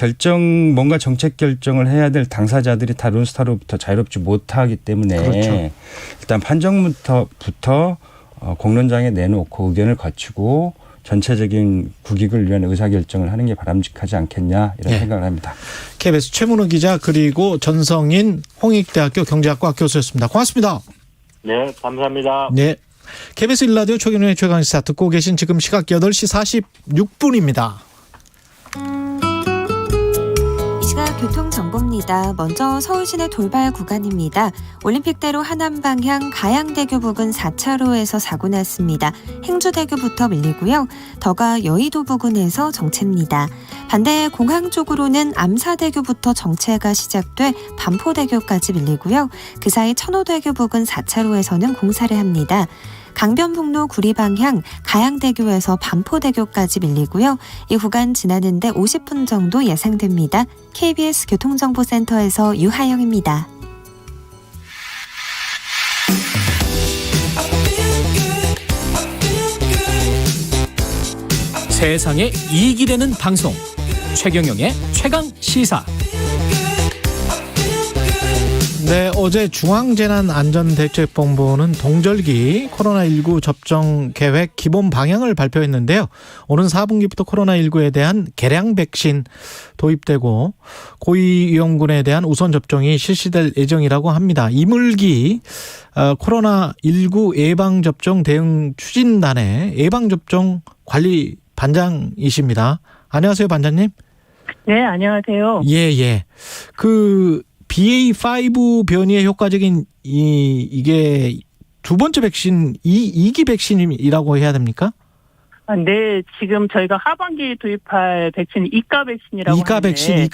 뭔가 정책 결정을 해야 될 당사자들이 다 론스타로부터 자유롭지 못하기 때문에 그렇죠. 일단 판정부터 공론장에 내놓고 의견을 거치고 전체적인 국익을 위한 의사결정을 하는 게 바람직하지 않겠냐 이런 생각을 합니다. KBS 최문호 기자 그리고 전성인 홍익대학교 경제학과 교수였습니다. 고맙습니다. 네, 감사합니다. 네. KBS 1라디오 최경영의 최강시사 듣고 계신 지금 시각 8시 46분입니다. 이 시각 교통정보입니다. 먼저 서울 시내 돌발 구간입니다. 올림픽대로 하남방향 가양대교 부근 4차로에서 사고 났습니다. 행주대교부터 밀리고요. 더가 여의도 부근에서 정체입니다. 반대 공항 쪽으로는 암사대교부터 정체가 시작돼 반포대교까지 밀리고요. 그 사이 천호대교 부근 4차로에서는 공사를 합니다. 강변북로 구리방향 가양대교에서 반포대교까지 밀리고요. 이 구간 지나는데 50분 정도 예상됩니다. KBS 교통정보센터에서 유하영입니다. 세상에 이익이 되는 방송 최경영의 최강시사. 네, 어제 중앙재난안전대책본부는 동절기 코로나19 접종 계획 기본 방향을 발표했는데요. 오는 4분기부터 코로나19에 대한 개량 백신 도입되고 고위험군에 대한 우선 접종이 실시될 예정이라고 합니다. 이물기 코로나19 예방접종 대응 추진단의 예방접종 관리 반장이십니다. 안녕하세요, 반장님. 네, 안녕하세요. 예. BA.5 변이의 효과적인 이게 두 번째 백신 2기 백신이라고 해야 됩니까? 네, 지금 저희가 하반기에 도입할 백신 이가 백신이라고 이가 백신.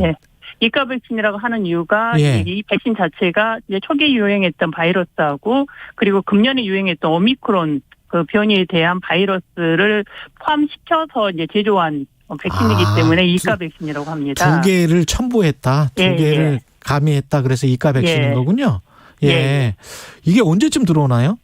네. 이가 백신이라고 하는 이유가 이 백신 자체가 이제 초기 유행했던 바이러스하고 그리고 금년에 유행했던 오미크론 그 변이에 대한 바이러스를 포함시켜서 이제 제조한 백신이기 때문에 이가 백신이라고 합니다. 두 개를 첨부했다. 두 개를 가미했다. 그래서 이가 백신인 거군요. 예. 이게 언제쯤 들어오나요?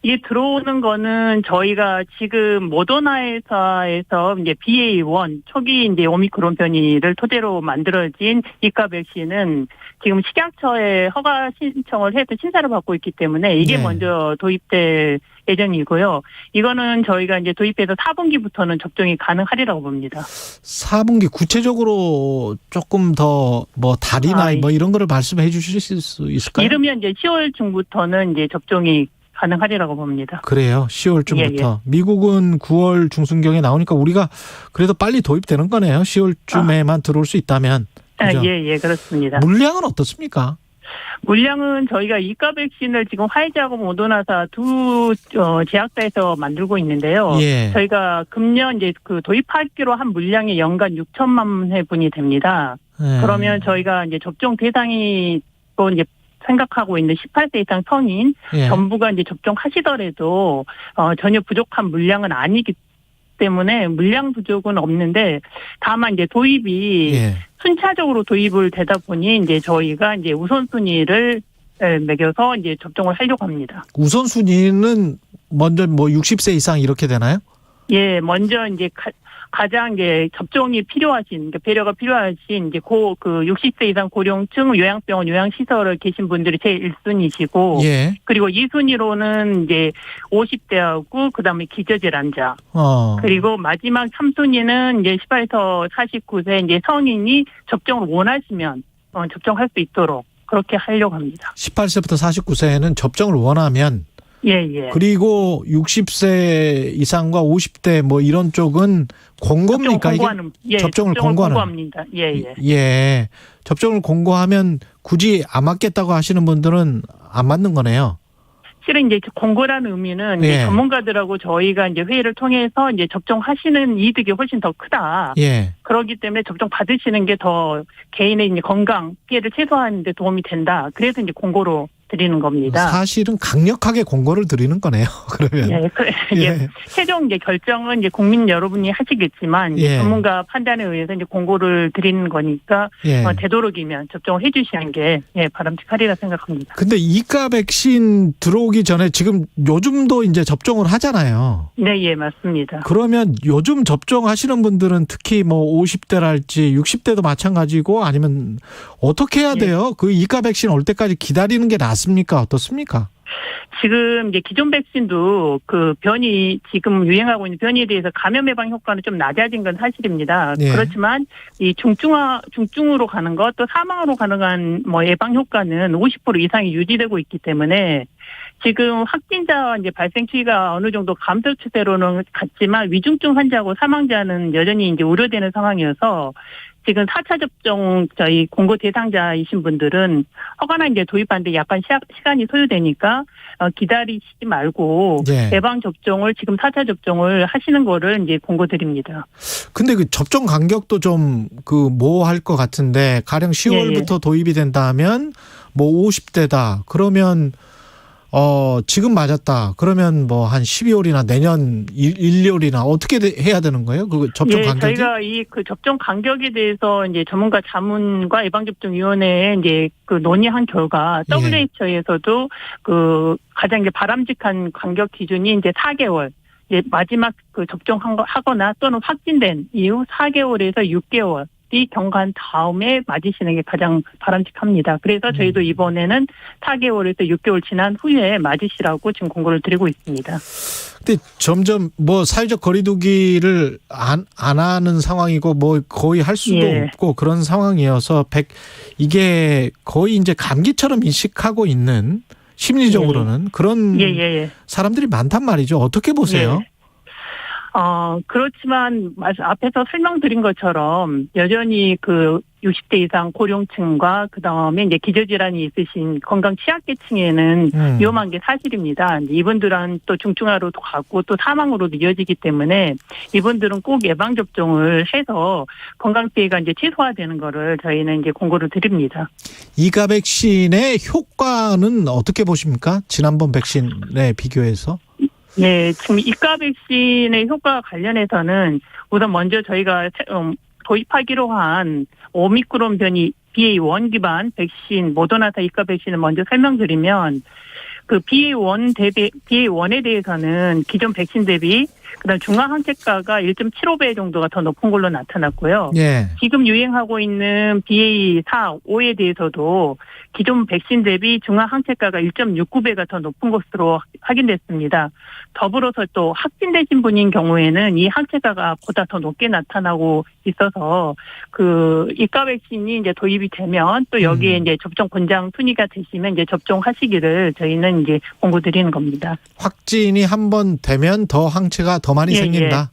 이게 들어오는 거는 저희가 지금 모더나 회사에서 이제 BA.1 초기 이제 오미크론 변이를 토대로 만들어진 이가 백신은 지금 식약처에 허가 신청을 해서 심사를 받고 있기 때문에 이게 먼저 도입될 예정이고요. 이거는 저희가 이제 도입해서 4분기부터는 접종이 가능하리라고 봅니다. 4분기 구체적으로 조금 더 달이나 이런 거를 말씀해 주실 수 있을까요? 이르면 이제 10월 중부터는 이제 접종이 가능하리라고 봅니다. 그래요. 10월쯤부터. 미국은 9월 중순경에 나오니까 우리가 그래도 빨리 도입되는 거네요. 10월쯤에만 들어올 수 있다면. 그죠? 예, 그렇습니다. 물량은 어떻습니까? 물량은 저희가 이가 백신을 지금 화이자하고 모더나사 두 제약사에서 만들고 있는데요. 저희가 금년 이제 그 도입하기로 한 물량이 연간 6천만 회분이 됩니다. 그러면 저희가 이제 접종 대상이 또 이제 생각하고 있는 18세 이상 성인 전부가 이제 접종하시더라도 전혀 부족한 물량은 아니기 때문에 물량 부족은 없는데 다만 이제 도입이 순차적으로 도입을 되다 보니 이제 저희가 이제 우선순위를 매겨서 이제 접종을 하려고 합니다. 우선순위는 먼저 60세 이상 이렇게 되나요? 예, 먼저 이제 가장 이제 접종이 필요하신, 그러니까 배려가 필요하신 이제 그 60세 이상 고령층 요양병원 요양시설에 계신 분들이 제일 1순위시고, 예. 그리고 2순위로는 이제 50대하고 그다음에 기저질환자, 그리고 마지막 3순위는 이제 18에서 49세 이제 성인이 접종을 원하시면 접종할 수 있도록 그렇게 하려고 합니다. 18세부터 49세는 접종을 원하면. 예. 그리고 60세 이상과 50대 뭐 이런 쪽은 공고입니까? 접종을 공고합니다. 예. 예. 접종을 공고하면 굳이 안 맞겠다고 하시는 분들은 안 맞는 거네요. 실은 이제 공고라는 의미는 예. 이제 전문가들하고 저희가 이제 회의를 통해서 이제 접종하시는 이득이 훨씬 더 크다. 예. 그렇기 때문에 접종 받으시는 게 더 개인의 이제 건강 피해를 최소화하는 데 도움이 된다. 그래서 이제 공고로 드리는 겁니다. 사실은 강력하게 공고를 드리는 거네요. 그러면. 예. 최종 이제 결정은 이제 국민 여러분이 하시겠지만 이제 전문가 판단에 의해서 이제 공고를 드리는 거니까 되도록이면 접종을 해주시는 게 바람직하리라 생각합니다. 근데 이가 백신 들어오기 전에 지금 요즘도 이제 접종을 하잖아요. 네, 맞습니다. 그러면 요즘 접종하시는 분들은 특히 뭐 50대랄지 60대도 마찬가지고 아니면 어떻게 해야 돼요? 그 이가 백신 올 때까지 기다리는 게 낫습니까? 어떻습니까? 지금 이제 기존 백신도 그 변이 지금 유행하고 있는 변이에 대해서 감염 예방 효과는 좀 낮아진 건 사실입니다. 그렇지만 이 중증으로 가는 것 또 사망으로 가능한 뭐 예방 효과는 50% 이상이 유지되고 있기 때문에 지금 확진자 이제 발생 추이가 어느 정도 감소 추세로는 갔지만 위중증 환자하고 사망자는 여전히 이제 우려되는 상황이어서 지금 4차 접종 저희 공고 대상자이신 분들은 허가나 이제 도입하는데 약간 시간이 소요되니까 기다리시지 말고 예방 접종을 지금 4차 접종을 하시는 거를 이제 공고드립니다. 근데 그 접종 간격도 좀 그 뭐 할 것 같은데 가령 10월부터 도입이 된다면 뭐 50대다 그러면 지금 맞았다. 그러면 뭐 한 12월이나 내년 1월이나 어떻게 해야 되는 거예요? 그 접종 간격이? 저희가 이 그 접종 간격에 대해서 이제 전문가 자문과 예방접종위원회에 이제 그 논의한 결과 WHO에서도 그 가장 이제 바람직한 간격 기준이 이제 4개월. 마지막 그 접종하거나 또는 확진된 이후 4개월에서 6개월. 이 경과한 다음에 맞으시는 게 가장 바람직합니다. 그래서 저희도 이번에는 4개월에서 6개월 지난 후에 맞으시라고 지금 공고를 드리고 있습니다. 근데 점점 뭐 사회적 거리두기를 안 하는 상황이고 뭐 거의 할 수도 없고 그런 상황이어서 이게 거의 이제 감기처럼 인식하고 있는 심리적으로는 그런 사람들이 많단 말이죠. 어떻게 보세요? 그렇지만 앞에서 설명드린 것처럼 여전히 그 60대 이상 고령층과 그다음에 이제 기저질환이 있으신 건강 취약계층에는 위험한 게 사실입니다. 이분들은 또 중증화로도 가고 또 사망으로도 이어지기 때문에 이분들은 꼭 예방 접종을 해서 건강 피해가 이제 최소화되는 거를 저희는 이제 공고를 드립니다. 이가 백신의 효과는 어떻게 보십니까? 지난번 백신에 비교해서? 지금 이가 백신의 효과 관련해서는 우선 먼저 저희가 도입하기로 한 오미크론 변이 BA.1 기반 백신 모더나사 이가 백신을 먼저 설명드리면 그 BA.1에 대해서는 기존 백신 대비 그다음 중화 항체가가 1.75배 정도가 더 높은 걸로 나타났고요. 지금 유행하고 있는 BA.4, 5에 대해서도 기존 백신 대비 중화 항체가가 1.69배가 더 높은 것으로 확인됐습니다. 더불어서 또 확진되신 분인 경우에는 이 항체가가 보다 더 높게 나타나고 있어서 그 이가 백신이 이제 도입이 되면 또 여기에 이제 접종 권장 순위가 되시면 이제 접종하시기를 저희는 이제 공고드리는 겁니다. 확진이 한번 되면 더 항체가 더 많이 생긴다.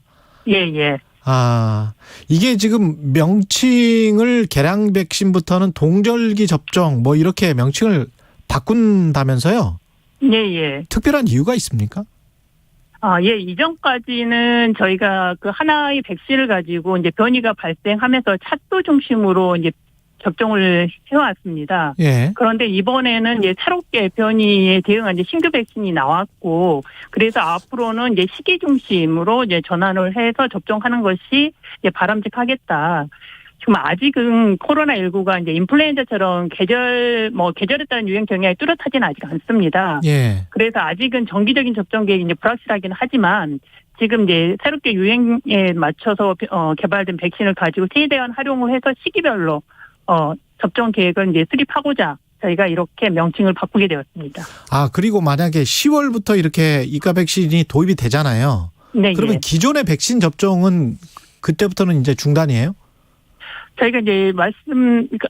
이게 지금 명칭을 개량 백신부터는 동절기 접종 뭐 이렇게 명칭을 바꾼다면서요? 특별한 이유가 있습니까? 이전까지는 저희가 그 하나의 백신을 가지고 이제 변이가 발생하면서 차도 중심으로 이제 접종을 해왔습니다. 그런데 이번에는 이제 새롭게 변이에 대응한 이제 신규 백신이 나왔고, 그래서 앞으로는 이제 시기 중심으로 이제 전환을 해서 접종하는 것이 이제 바람직하겠다. 지금 아직은 코로나19가 이제 인플루엔자처럼 계절에 따른 유행 경향이 뚜렷하지는 아직 않습니다. 그래서 아직은 정기적인 접종 계획이 이제 불확실하긴 하지만 지금 이제 새롭게 유행에 맞춰서 개발된 백신을 가지고 최대한 활용을 해서 시기별로 접종 계획을 이제 수립하고자 저희가 이렇게 명칭을 바꾸게 되었습니다. 아, 그리고 만약에 10월부터 이렇게 이가 백신이 도입이 되잖아요. 네. 그러면 기존의 백신 접종은 그때부터는 이제 중단이에요? 저희가 이제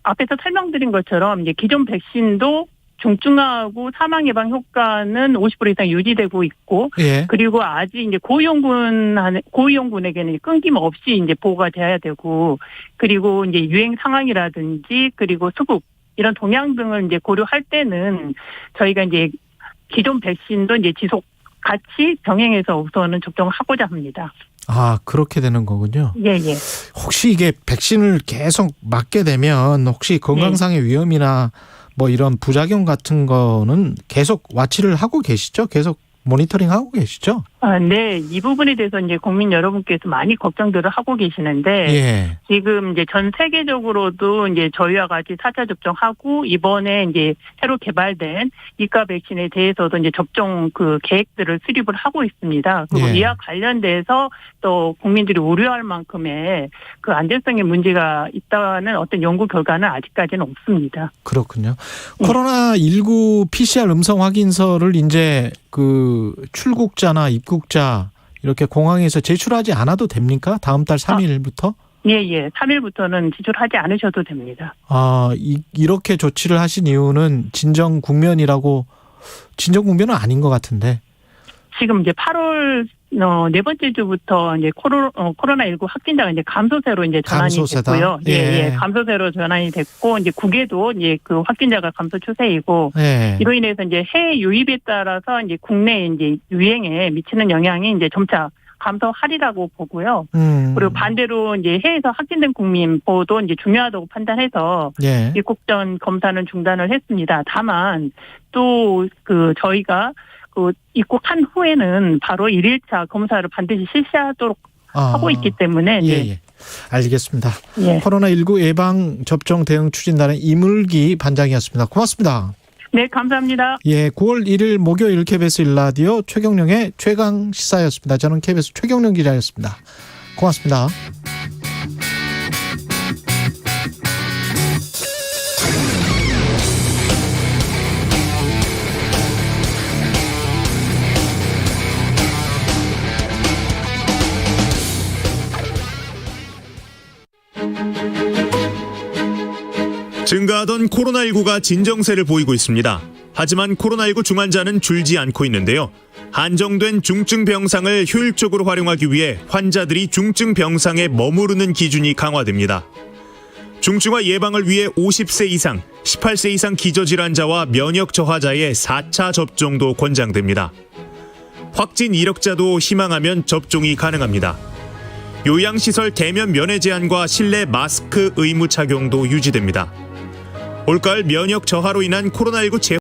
앞에서 설명드린 것처럼 이제 기존 백신도 중증하고 사망 예방 효과는 50% 이상 유지되고 있고, 예. 그리고 아직 이제 고위험군에게는 끊김없이 이제 보호가 돼야 되고, 그리고 이제 유행 상황이라든지 그리고 수급 이런 동향 등을 이제 고려할 때는 저희가 이제 기존 백신도 이제 지속 같이 병행해서 우선은 접종하고자 합니다. 아, 그렇게 되는 거군요. 예, 예. 혹시 이게 백신을 계속 맞게 되면 혹시 건강상의 위험이나 뭐 이런 부작용 같은 거는 계속 와치를 하고 계시죠? 계속 모니터링 하고 계시죠? 아, 네. 이 부분에 대해서 이제 국민 여러분께서 많이 걱정들을 하고 계시는데, 예. 지금 이제 전 세계적으로도 이제 저희와 같이 4차 접종하고 이번에 이제 새로 개발된 이가 백신에 대해서도 이제 접종 그 계획들을 수립을 하고 있습니다. 그리고 예. 이와 관련돼서 또 국민들이 우려할 만큼의 그 안전성의 문제가 있다는 어떤 연구 결과는 아직까지는 없습니다. 그렇군요. 코로나19 PCR 음성 확인서를 이제 그 출국자나 입국자 이렇게 공항에서 제출하지 않아도 됩니까? 다음 달 3일부터? 예. 3일부터는 제출하지 않으셔도 됩니다. 아, 이렇게 조치를 하신 이유는 진정 국면은 아닌 것 같은데. 지금 이제 8월 네 번째 주부터 이제 코로나19 확진자가 이제 감소세로 이제 전환이 감소세다. 됐고요. 예. 감소세로 전환이 됐고 이제 국외도 이제 그 확진자가 감소 추세이고 이로 인해서 이제 해외 유입에 따라서 이제 국내 이제 유행에 미치는 영향이 이제 점차 감소하리라고 보고요. 그리고 반대로 이제 해외에서 확진된 국민 보호도 이제 중요하다고 판단해서 입국 전 검사는 중단을 했습니다. 다만 또 그 저희가 그 입국한 후에는 바로 1일차 검사를 반드시 실시하도록 하고 있기 때문에. 예. 알겠습니다. 예. 코로나19 예방 접종 대응 추진단의 이물기 반장이었습니다. 고맙습니다. 네, 감사합니다. 예, 9월 1일 목요일 KBS 1라디오 최경령의 최강 시사였습니다. 저는 KBS 최경령 기자였습니다. 고맙습니다. 증가하던 코로나19가 진정세를 보이고 있습니다. 하지만 코로나19 중환자는 줄지 않고 있는데요. 한정된 중증 병상을 효율적으로 활용하기 위해 환자들이 중증 병상에 머무르는 기준이 강화됩니다. 중증화 예방을 위해 50세 이상, 18세 이상 기저질환자와 면역 저하자의 4차 접종도 권장됩니다. 확진 이력자도 희망하면 접종이 가능합니다. 요양시설 대면 면회 제한과 실내 마스크 의무 착용도 유지됩니다. 올가을 면역 저하로 인한 코로나19